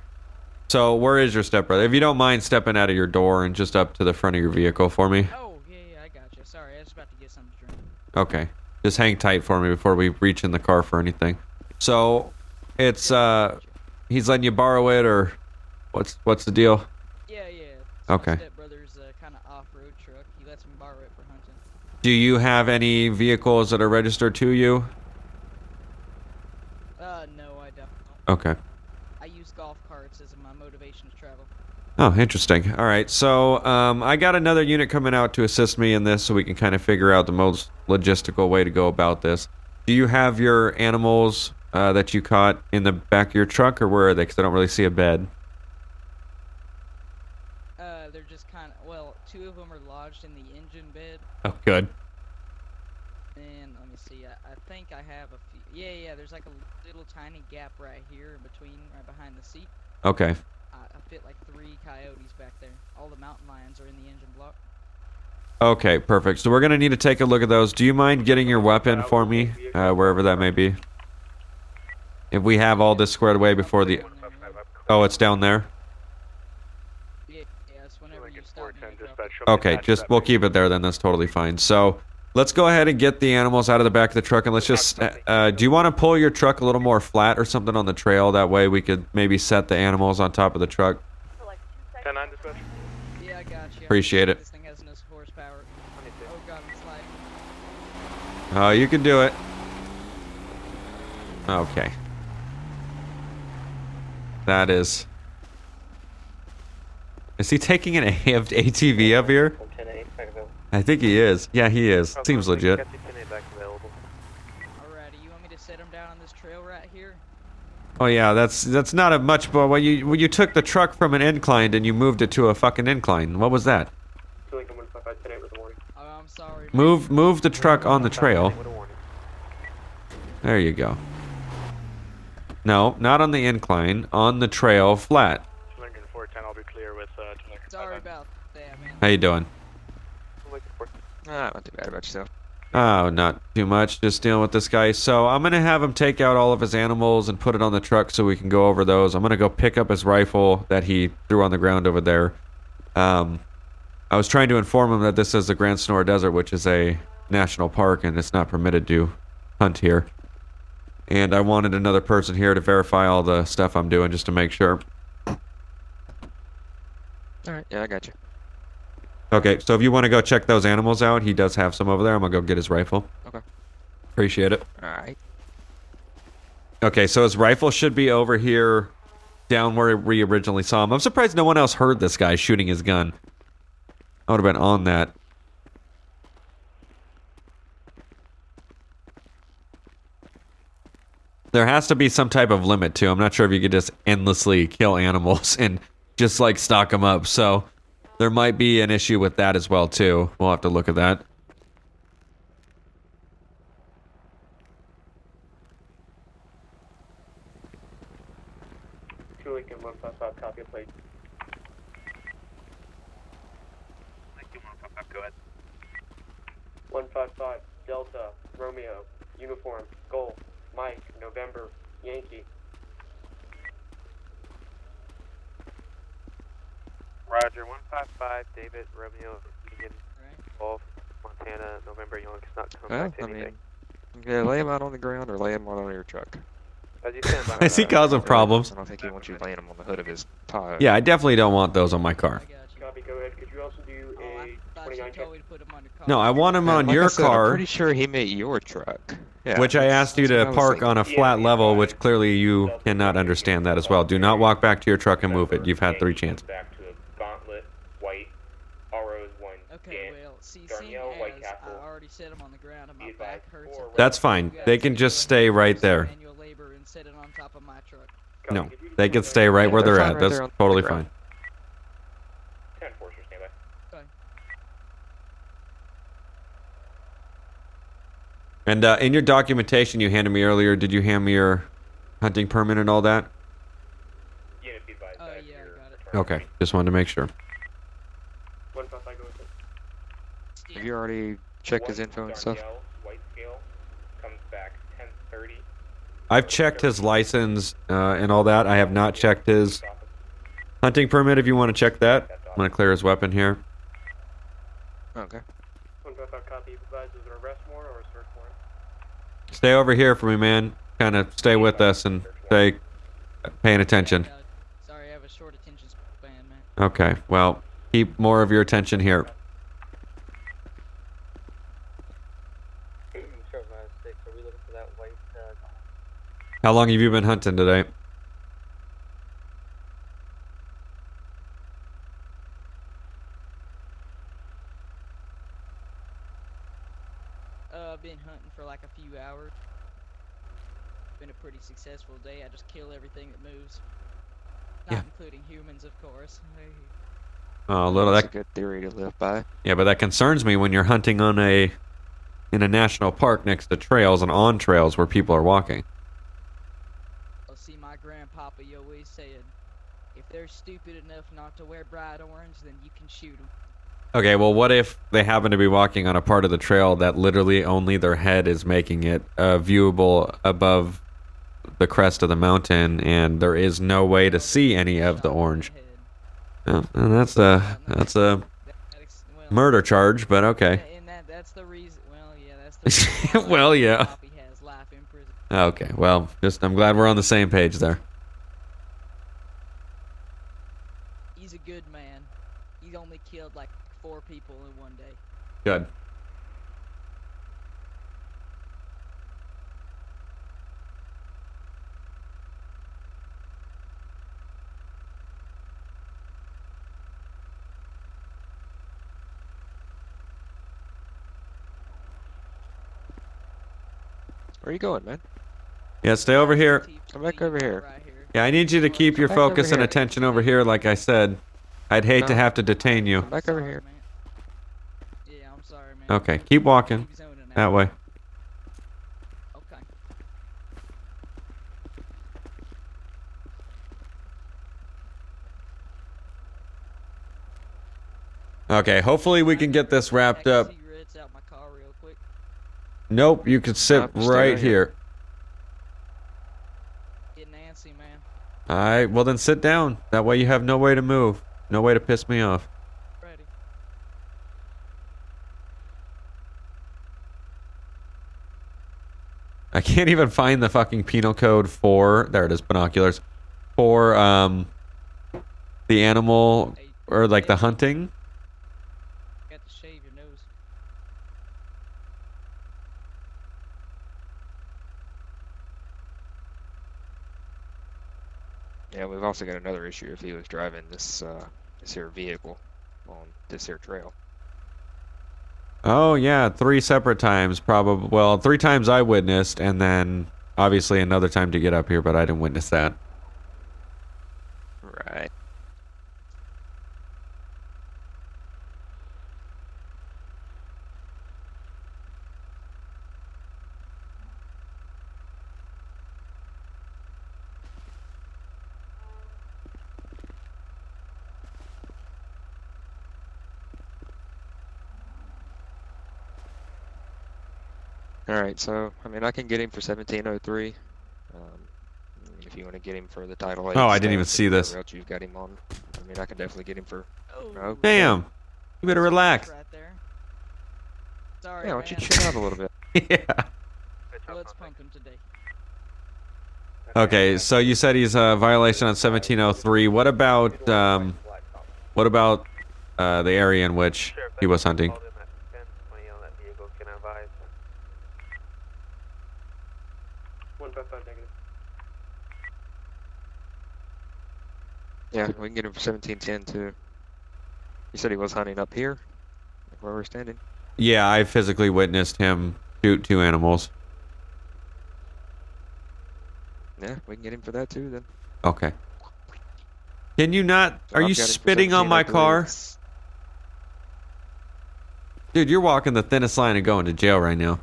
So where is your stepbrother? If you don't mind stepping out of your door and just up to the front of your vehicle for me. Oh, yeah, I got you. Sorry, I was about to get something to drink. Okay. Just hang tight for me before we reach in the car for anything. So it's he's letting you borrow it, or what's the deal? Yeah. Okay. My stepbrother's kind of off-road truck. He lets me borrow it for hunting. Do you have any vehicles that are registered to you? No, I don't. Okay. I use golf carts as my motivation to travel. Oh, interesting. All right, so I got another unit coming out to assist me in this, so we can kind of figure out the most logistical way to go about this. Do you have your animals that you caught in the back of your truck, or where are they? Because I don't really see a bed. They're just kind of, well, 2 of them are lodged in the engine bed. Oh, good. And let me see, I think I have a few. Yeah, there's like a little tiny gap right here in between, right behind the seat. Okay. I fit like 3 coyotes back there. All the mountain lions are in the engine block. Okay, perfect. So we're going to need to take a look at those. Do you mind getting your weapon for me, wherever that may be? If we have all this squared away before the... Oh, it's down there? Yeah, it's whenever you stop Okay, just we'll keep it there then. That's totally fine. So let's go ahead and get the animals out of the back of the truck, and let's just. Do you want to pull your truck a little more flat or something on the trail? That way we could maybe set the animals on top of the truck. 10-9 dispatch. Yeah, I got you. Appreciate it. This thing has no horsepower. Oh god, I'm sliding. Oh, you can do it. Okay. That is. Is he taking an ATV up here? I think he is. Yeah, he is. Seems legit. Alrighty, you want me to set him down on this trail right here? Oh yeah, that's not a much. But when you took the truck from an incline and you moved it to a fucking incline, what was that? Oh, I'm sorry. Move the truck on the trail. There you go. No, not on the incline. On the trail, flat. I'll be clear with Sorry about that, man. How you doing? Not too bad. About yourself? Oh, not too much. Just dealing with this guy. So I'm gonna have him take out all of his animals and put it on the truck so we can go over those. I'm gonna go pick up his rifle that he threw on the ground over there. I was trying to inform him that this is the Grand Sonora Desert, which is a national park, and it's not permitted to hunt here. And I wanted another person here to verify all the stuff I'm doing just to make sure. Alright, yeah, I got you. Okay, so if you want to go check those animals out, he does have some over there. I'm gonna go get his rifle. Okay. Appreciate it. Alright. Okay, so his rifle should be over here, down where we originally saw him. I'm surprised no one else heard this guy shooting his gun. I would have been on that. There has to be some type of limit too. I'm not sure if you could just endlessly kill animals and just like stock them up. So there might be an issue with that as well too. We'll have to look at that. Lincoln 155, copy plate. Lincoln 155, go ahead. 155, Delta, Romeo, uniform, Golf, Mike, November, Yankee. Roger, 155, David, Romeo, Egan, Golf, Montana, November, Yankee, not coming back to anything. Yeah, lay him out on the ground or lay him out on your truck. As you stand by Is he causing problems? I don't think he wants you laying him on the hood of his Tahoe. Yeah, I definitely don't want those on my car. Copy, go ahead. Could you also do a 29 check? No, I want him on Like your I said, car. I'm pretty sure he meant your truck. Yeah, Which I asked you that's to what I was park thinking. on a flat level, which clearly you cannot understand that as well. Do not walk back to your truck and move it. You've had 3 chances. Back to a Gauntlet, White, RO's 1, Okay, well, see, seeing Darnielle, White as Castle. I already set him on the ground and my back hurts. That's fine. They can just stay right there. Manual labor and set it on top of my truck. No, they can stay right where they're fine at. right That's there on the totally ground. fine. 10 Forcer, stand by. Fine. And in your documentation you handed me earlier, did you hand me your hunting permit and all that? Unit be advised. Yeah, I got it. Okay, just wanted to make sure. 155, go with it. Have you already checked his info and stuff? Darnielle, White scale, comes back 1030. I've checked his license and all that. I have not checked his hunting permit if you want to check that. I'm going to clear his weapon here. Okay. 155, copy, advised. Is there a arrest warrant or a search warrant? Stay over here for me, man. Kind of stay with us and stay paying attention. Sorry, I have a short attention span, man. Okay, well, keep more of your attention here. Sure, 6, are we looking for that white, How long have you been hunting today? I've been hunting for like a few hours. Been a pretty successful day. I just kill everything that moves. Not including humans, of course. Oh, little That's that. a good theory to live by. Yeah, but that concerns me when you're hunting on in a national park next to trails and on trails where people are walking. Well, see, my grandpapa, he always said, if they're stupid enough not to wear bright orange, then you can shoot them. Okay, well, what if they happen to be walking on a part of the trail that literally only their head is making it viewable above the crest of the mountain, and there is no way to see any of the orange? Oh, and that's a murder charge, but okay. And that's the reason. Well, yeah, that's the reason why Well, yeah. Poppy has life in prison. Okay, well, I'm glad we're on the same page there. He's a good man. He only killed like 4 people in one day. Good. Where are you going, man? Yeah, stay over here. Come back over here. Yeah, I need you to keep your Come back over focus and here. attention over here, like I said. I'd hate to No. have to detain you. Come back over here. Yeah, I'm sorry, man. Okay, keep walking. Keep zoning out. That way. Okay. Okay, hopefully we can get this wrapped Pack of up. cigarettes out my car real quick. Nope, you could sit Nope, stay right right here. Getting antsy, man. Alright, well then sit down. That way you have no way to move. No way to piss me off. Ready. I can't even find the fucking penal code for, there it is, binoculars, for the animal, or like the hunting. Got to shave your nose. Yeah, we've also got another issue if he was driving this here vehicle on this here trail. Oh yeah, 3 separate times probably. Well, 3 times I witnessed, and then obviously another time to get up here, but I didn't witness that. Right. Alright, so, I mean, I can get him for 1703. If you want to get him for the Title 8. Oh, I didn't even see this. Else you've got him on. I mean, I can definitely get him for... Oh, Damn! You better relax. right there. Sorry, Yeah, why don't you man. chill out a little bit? Yeah. Blood's pumping today. Okay, so you said he's a violation on 1703. What about the area in which he was hunting? Yeah, we can get him for 1710 too. You said he was hunting up here, where we're standing. Yeah, I physically witnessed him shoot 2 animals. Yeah, we can get him for that too then. Okay. Can you not? So Are I've you got him for spitting on my 1703. car? Dude, you're walking the thinnest line of going to jail right now.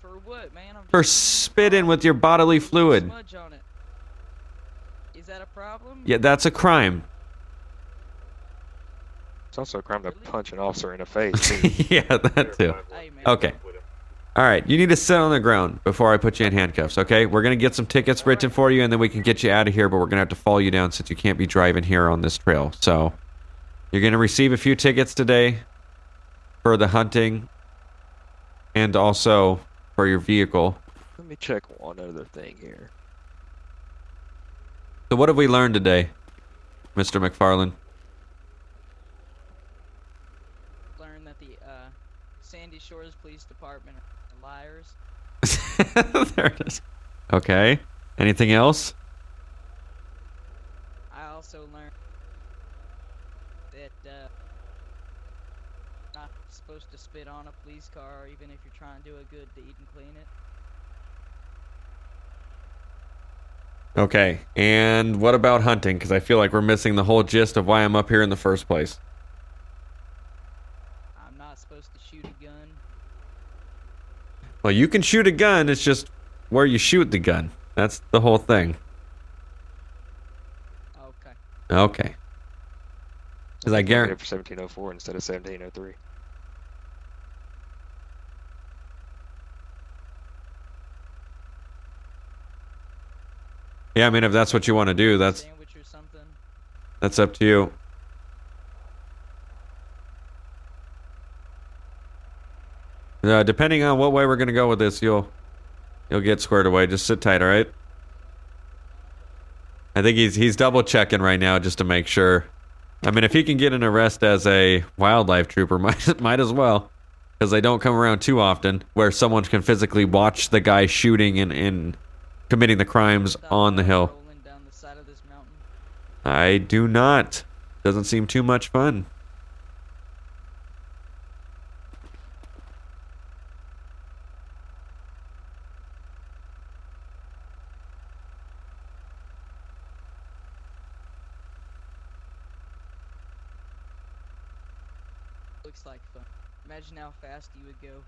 For what, man? For spitting with your bodily fluid. Smudge on it. Is that a problem? Yeah, that's a crime. It's also a crime to punch an officer in the face too. Yeah, that too. Hey, man. Okay. Alright, you need to sit on the ground before I put you in handcuffs, okay? We're going to get some tickets written for you, and then we can get you out of here, but we're going to have to follow you down since you can't be driving here on this trail. So, you're going to receive a few tickets today for the hunting and also for your vehicle. Let me check one other thing here. So what have we learned today, Mr. McFarland? Learned that the Sandy Shores Police Department are liars. There it is. Okay. Anything else? I also learned that not supposed to spit on a police car even if you're trying to do a good deed and clean it. Okay. And what about hunting? Because I feel like we're missing the whole gist of why I'm up here in the first place. I'm not supposed to shoot a gun. Well, you can shoot a gun. It's just where you shoot the gun. That's the whole thing. Okay. Okay. Because I Get guarantee... it for 1704 instead of 1703. Yeah, I mean, if that's what you want to do, that's Sandwich or something. That's up to you. Depending on what way we're gonna go with this, you'll get squared away. Just sit tight, all right? I think he's double checking right now just to make sure. I mean, if he can get an arrest as a wildlife trooper, might as well, because they don't come around too often where someone can physically watch the guy shooting and committing the crimes on the hill. I do not. Doesn't seem too much fun. Looks like fun. Imagine how fast you would go.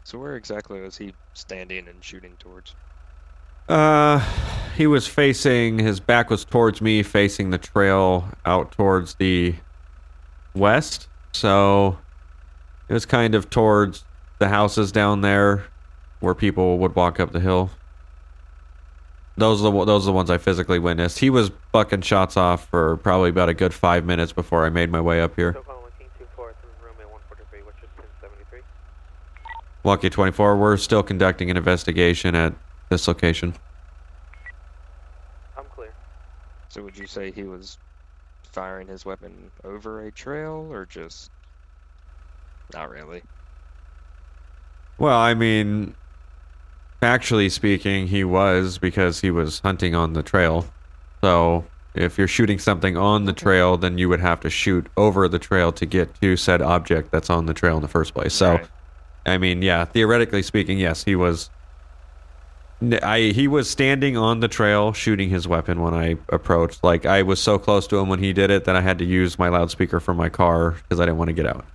So where exactly was he standing and shooting towards? He was facing, his back was towards me, facing the trail out towards the west. So it was kind of towards the houses down there where people would walk up the hill. Those are the ones I physically witnessed. He was bucking shots off for probably about a good 5 minutes before I made my way up here. Lucky 24, we're still conducting an investigation at this location. I'm clear. So would you say he was firing his weapon over a trail, or just not really? Well, I mean, factually speaking, he was, because he was hunting on the trail. So if you're shooting something on the trail, then you would have to shoot over the trail to get to said object that's on the trail in the first place. So, right. I mean, yeah, theoretically speaking, yes, he was. He was standing on the trail shooting his weapon when I approached. Like, I was so close to him when he did it that I had to use my loudspeaker from my car because I didn't want to get out.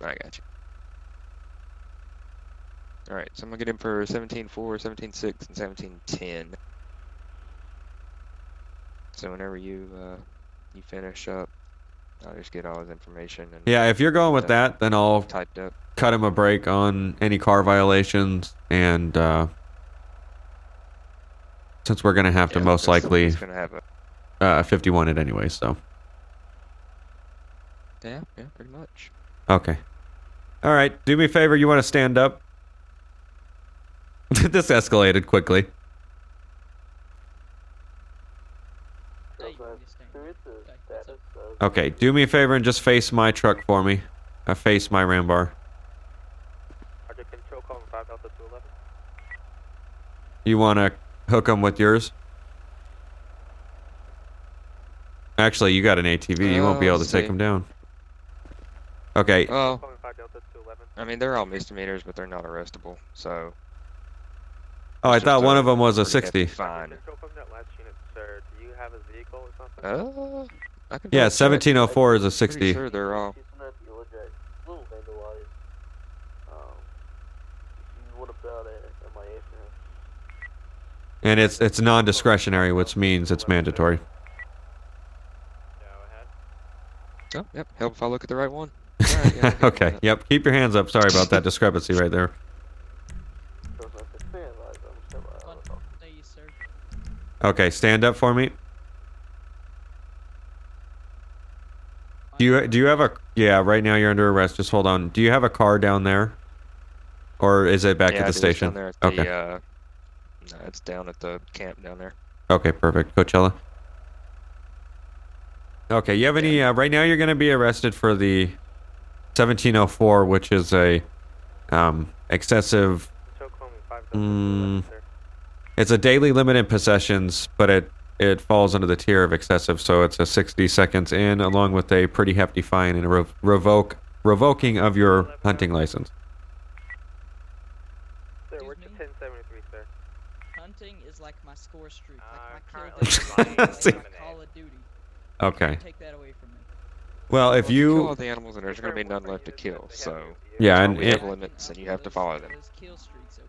I got you. Alright, so I'm gonna get him for 17.4, 17.6, and 17.10. So whenever you finish up, I'll just get all his information. And yeah, if you're going with that, then I'll typed up. Cut him a break on any car violations, and since we're gonna have to most likely have 51 it anyway, so. Yeah, pretty much. Okay. All right, do me a favor. You want to stand up? This escalated quickly. Okay, do me a favor and just face my truck for me. Face my ram bar. You want to hook them with yours? Actually, you got an ATV. You won't be able to take them down. Okay. Well, I mean, they're all misdemeanors, but they're not arrestable, so. Oh, I thought one of them was a 60. Fine. I can yeah, 1704 is a 60. Pretty sure they're all. And it's non-discretionary, which means it's mandatory. Oh, yep. Help if I look at the right one. Right, yeah, okay. Yep. Keep your hands up. Sorry about that discrepancy right there. Okay, stand up for me. Do you have a right now you're under arrest. Just hold on. Do you have a car down there? Or is it back at the station? Down there at okay. No, it's down at the camp down there. Okay, perfect. Coachella. Okay, you have any right now you're going to be arrested for the 1704, which is a excessive it's a daily limit in possessions, but it falls under the tier of excessive, so it's a 60 seconds in, along with a pretty hefty fine and a revoking of your hunting license. Sir, we're to 1073, sir. Hunting is like my score streak, like my kill day, like Call of Duty. Okay. Take that away from me. Well, if you kill all the animals, and there's going to be none left to kill, so yeah, and we have limits, and you have to follow them. Kill streaks,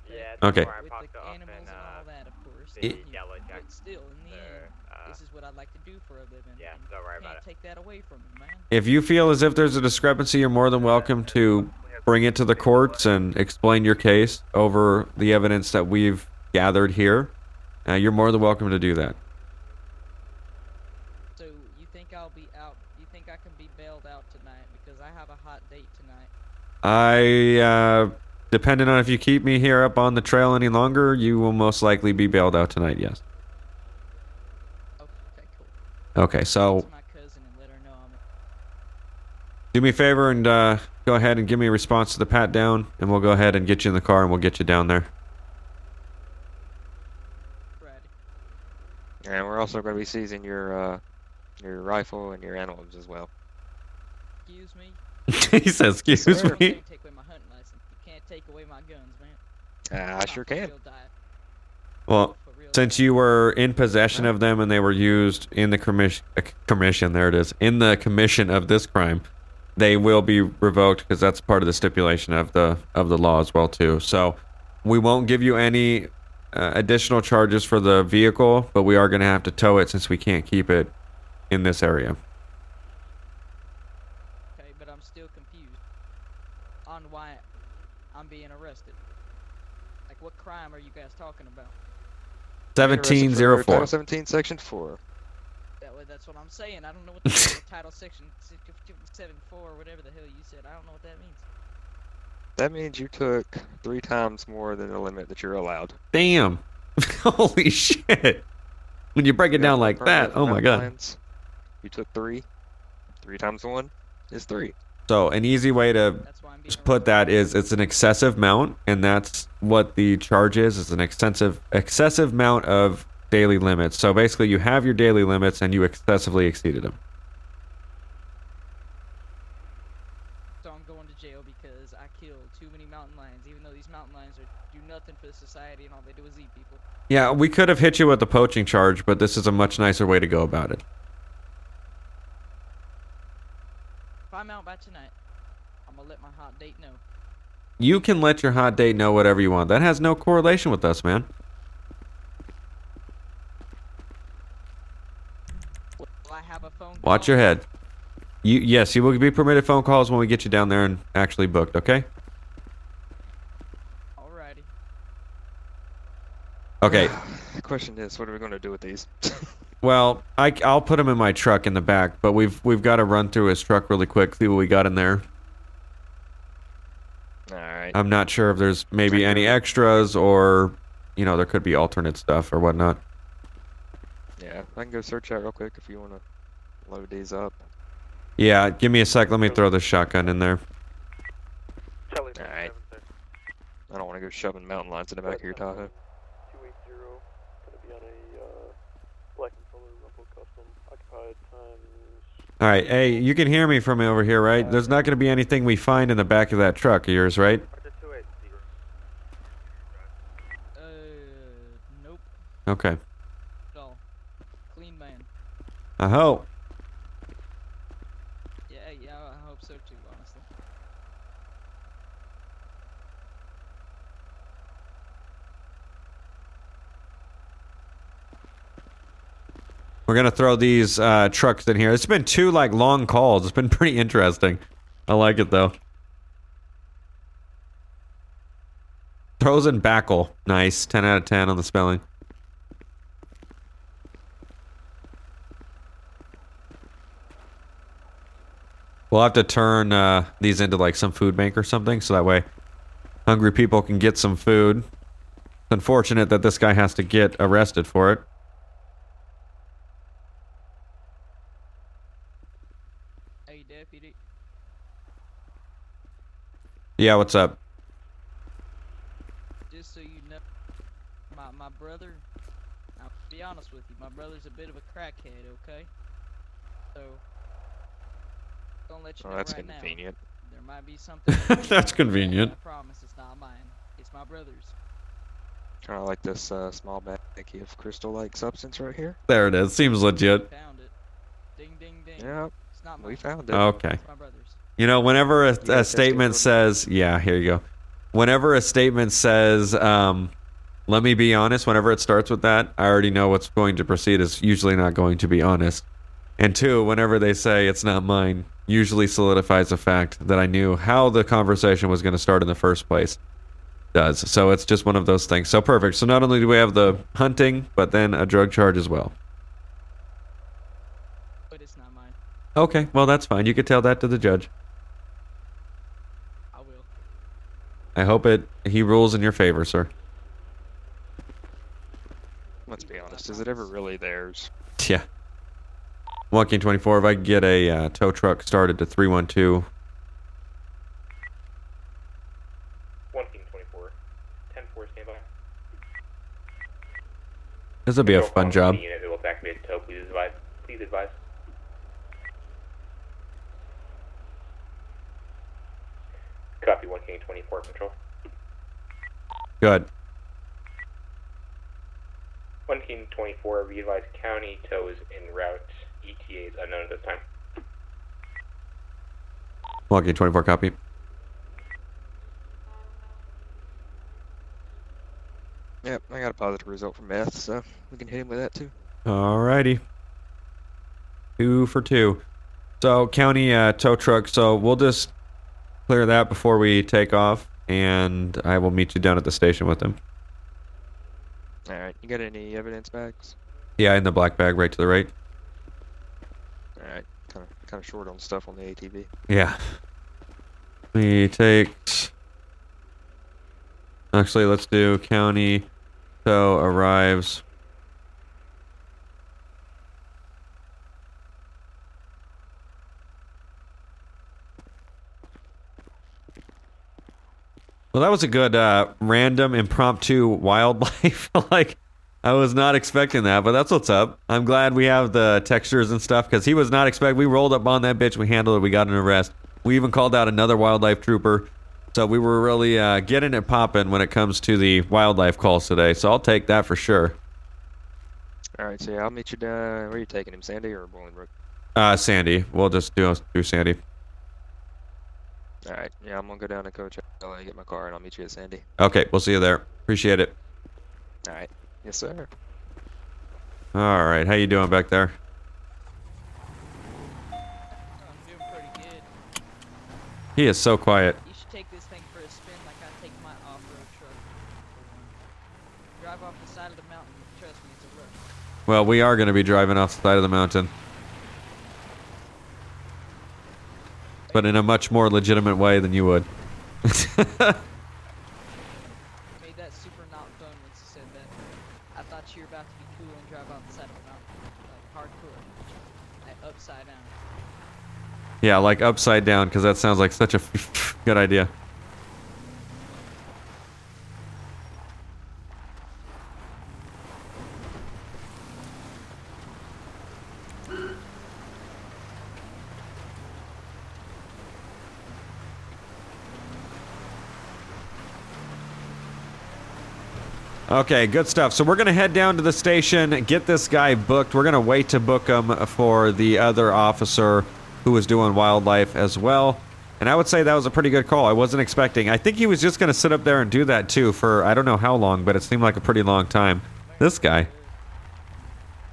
okay. With the animals and all that, of course. But still, in the end, This is what I'd like to do for a living. Yeah, and don't worry you about can't take that away from me, man. If you feel as if there's a discrepancy, you're more than welcome to bring it to the courts and explain your case over the evidence that we've gathered here. You're more than welcome to do that. So you think I'll be out? You think I can be bailed out tonight? Because I have a hot date tonight. Depending on if you keep me here up on the trail any longer, you will most likely be bailed out tonight, yes. Okay, cool. Okay, so My cousin and let her know I'm. do me a favor and go ahead and give me a response to the pat down, and we'll go ahead and get you in the car and we'll get you down there. And we're also going to be seizing your rifle and your animals as well. Excuse me? He says, excuse Sir. me. You can't take away my hunting license. You can't take away my guns, man. I sure can. Well, since you were in possession of them and they were used in the commission, there it is, in the commission of this crime, they will be revoked because that's part of the stipulation of the law as well too. So we won't give you any additional charges for the vehicle, but we are going to have to tow it since we can't keep it in this area. Okay, but I'm still confused on why I'm being arrested. Like, what crime are you guys talking about? 1704. Title 17, Section 4. That's what I'm saying. I don't know what the Title Section 7.4 or whatever the hell you said. I don't know what that means. That means you took 3 times more than the limit that you're allowed. Damn. Holy shit. When you break it down like that, oh my god. You took 3. 3 times 1 is 3. So an easy way to just put that is it's an excessive mount, and that's what the charge is. It's an excessive mount of daily limits. So basically you have your daily limits and you excessively exceeded them. So I'm going to jail because I killed too many mountain lions, even though these mountain lions do nothing for society and all they do is eat people. Yeah, we could have hit you with the poaching charge, but this is a much nicer way to go about it. If I'm out by tonight, I'm gonna let my hot date know. You can let your hot date know whatever you want. That has no correlation with us, man. Will I have a phone call? Watch your head. Yes, you will be permitted phone calls when we get you down there and actually booked, okay? Alrighty. Okay. The question is, what are we going to do with these? Well, I'll put him in my truck in the back, but we've got to run through his truck really quick, see what we got in there. Alright. I'm not sure if there's maybe any extras or, you know, there could be alternate stuff or whatnot. Yeah, I can go search out real quick if you want to load these up. Yeah, give me a sec. Let me throw the shotgun in there. Alright. I don't want to go shoving mountain lions in the back of your Tahoe. 280, gonna be on a black and silver Rumble Custom, occupied times. All right, hey, you can hear me from over here, right? There's not going to be anything we find in the back of that truck of yours, right? Nope. Okay. No. Clean man. I hope. Yeah, I hope so too, honestly. We're going to throw these trucks in here. It's been 2 like long calls. It's been pretty interesting. I like it though. Throws in Backle. Nice. 10 out of 10 on the spelling. We'll have to turn these into like some food bank or something, so that way hungry people can get some food. It's unfortunate that this guy has to get arrested for it. Hey, deputy. Yeah, what's up? Just so you know, my brother, I'll be honest with you, my brother's a bit of a crackhead, okay? So, don't let you know that's right convenient. now. There might be something. That's convenient. I promise it's not mine. It's my brother's. Kind of like this small baggie of crystal-like substance right here. There it is. Seems legit. Found it. Ding, ding, ding. Yep. It's not We mine. found it. Okay. It's my brother's. You know, whenever a statement says, yeah, here you go. Whenever a statement says, let me be honest, whenever it starts with that, I already know what's going to proceed is usually not going to be honest. And two, whenever they say it's not mine, usually solidifies the fact that I knew how the conversation was going to start in the first place. Does. So it's just one of those things. So perfect. So not only do we have the hunting, but then a drug charge as well. But it's not mine. Okay, well that's fine. You could tell that to the judge. I will. I hope he rules in your favor, sir. Let's be honest, is it ever really theirs? Yeah. Walking 24, if I could get a tow truck started to 312. 24, 10-4 standby. This will be a fun job. Unit that will activate tow, please advise. Please advise. Copy 1 King 24 control. Good. 1 King 24, we advise county tow is en route. ETA is unknown at this time. Walking 24, copy. Yep, I got a positive result from meth, so we can hit him with that too. Alrighty. 2 for 2. So, county tow truck, so we'll just clear that before we take off, and I will meet you down at the station with him. Alright, you got any evidence bags? Yeah, in the black bag right to the right. Alright, kind of short on stuff on the ATV. Yeah. We take... Actually, let's do county tow arrives. Well, that was a good random impromptu wildlife. Like, I was not expecting that, but that's what's up. I'm glad we have the textures and stuff, because he was not expecting. We rolled up on that bitch, we handled it, we got an arrest. We even called out another wildlife trooper. So we were really getting it popping when it comes to the wildlife calls today. So I'll take that for sure. Alright, so yeah, I'll meet you down. Where are you taking him, Sandy or Bolingbrook? Sandy. We'll just do Sandy. Alright, yeah, I'm gonna go down to Coachella, get my car, and I'll meet you at Sandy. Okay, we'll see you there. Appreciate it. Alright. Yes, sir. Alright, how you doing back there? I'm doing pretty good. He is so quiet. You should take this thing for a spin like I take my off-road truck. Drive off the side of the mountain. Trust me, it's a rush. Well, we are going to be driving off the side of the mountain. But in a much more legitimate way than you would. Made that super not fun once you said that. I thought you were about to be cool and drive off the side of the mountain. Like hardcore. Like upside down. Yeah, like upside down, because that sounds like such a good idea. Okay, good stuff. So we're going to head down to the station, get this guy booked. We're going to wait to book him for the other officer who was doing wildlife as well. And I would say that was a pretty good call. I wasn't expecting. I think he was just going to sit up there and do that too for I don't know how long, but it seemed like a pretty long time. This guy.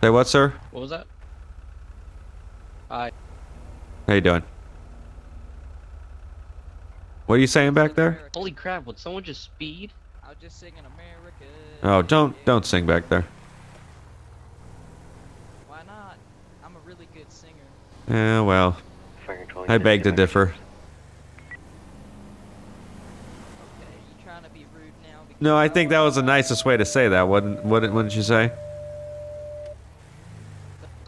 Say what, sir? What was that? Hi. How you doing? What are you saying back there? Holy crap, would someone just speed? I was just singing America. Oh, don't sing back there. Why not? I'm a really good singer. Yeah, well, I beg to differ. Okay, you trying to be rude now? No, I think that was the nicest way to say that. Wouldn't you say?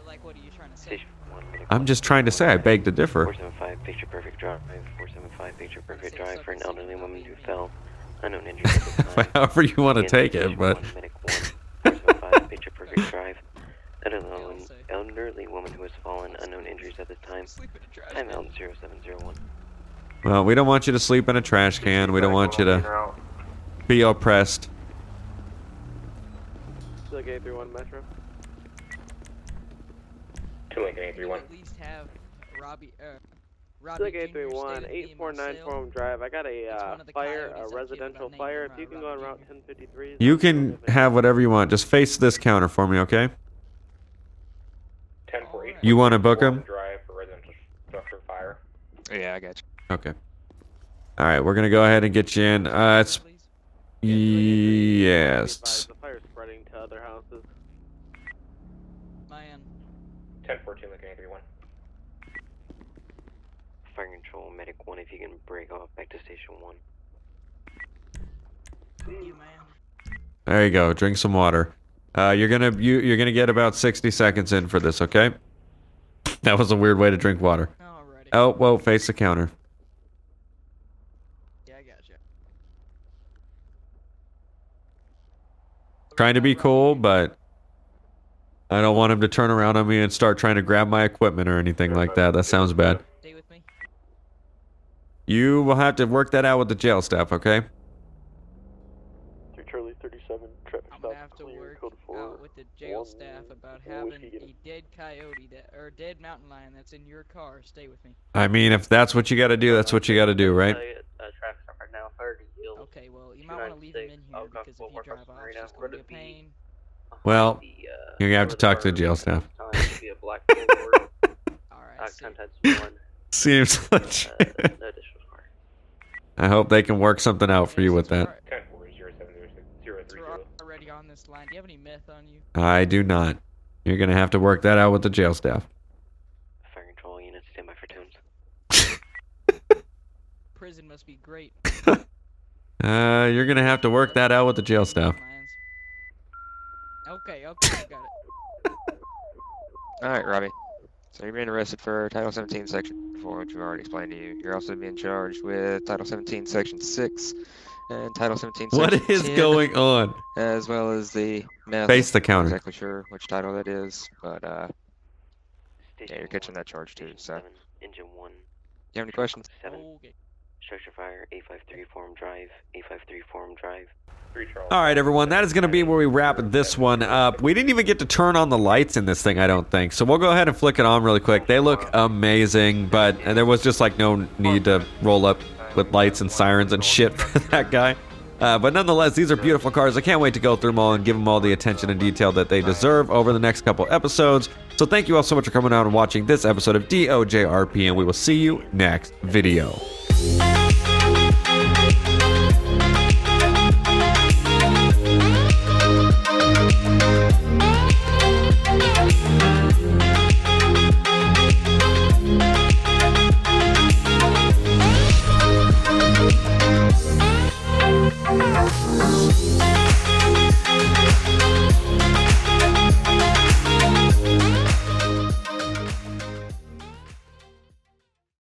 Like, what are you trying to say? I'm just trying to say I beg to differ. 475 picture perfect drive. 475 picture perfect drive for an elderly woman who fell. Unknown injuries at the time. However you want to take it, but. 475 picture perfect drive. An elderly woman who has fallen. Unknown injuries at this time. Time out 0701. Well, we don't want you to sleep in a trash can. We don't want you to be oppressed. Still Gate 31 Metro. 2 Lincoln 831. At least have Robbie, Slick 831, 849 Forum Drive. I got a fire, a residential fire. If you can go on Route 1053. You can have whatever you want. Just face this counter for me, okay? 10-4-8. You want to book him? Drive for residential structure fire. Yeah, I got you. Okay. All right, we're gonna go ahead and get you in. It's yes. The fire's spreading to other houses. Man. 10-14, looking 831. Fire control, medic 1, if you can break off back to station 1. You, man. There you go. Drink some water. You're gonna get about 60 seconds in for this, okay? That was a weird way to drink water. Alrighty. Oh, whoa, face the counter. Yeah, I got you. Trying to be cool, but I don't want him to turn around on me and start trying to grab my equipment or anything like that. That sounds bad. Stay with me. You will have to work that out with the jail staff, okay? Charlie 37, traffic I'm gonna have to work out with the jail staff about having a dead coyote or dead mountain lion that's in your car. Stay with me. I mean, if that's what you gotta do, that's what you gotta do, right? Traffic stop right now. Okay, well, you might want to leave him in here because if you drive off, it's just going to be a pain. Well, you're gonna have to talk to the jail staff. Alright, Seems legit. I hope they can work something out for you with that. 10-4, 0706-030. We're already on this line. Do you have any meth on you? I do not. You're gonna have to work that out with the jail staff. Fire control units, stand by for tunes. Prison must be great. You're gonna have to work that out with the jail staff. Okay, got it. Alright, Robbie. So you're being arrested for Title 17, Section 4, which we've already explained to you. You're also being charged with Title 17, Section 6, and Title 17, Section What is 10, going on? as well as the meth. Face the counter. I'm not exactly sure which title that is, but yeah, you're catching that charge too. So, Engine 1. you have any questions? 7. Structure fire, 853 Forum Drive, 853 Forum Drive. All right, everyone, that is going to be where we wrap this one up. We didn't even get to turn on the lights in this thing, I don't think. So we'll go ahead and flick it on really quick. They look amazing, but there was just like no need to roll up with lights and sirens and shit for that guy. But nonetheless, these are beautiful cars. I can't wait to go through them all and give them all the attention and detail that they deserve over the next couple episodes. So thank you all so much for coming out and watching this episode of DOJRP, and we will see you next video.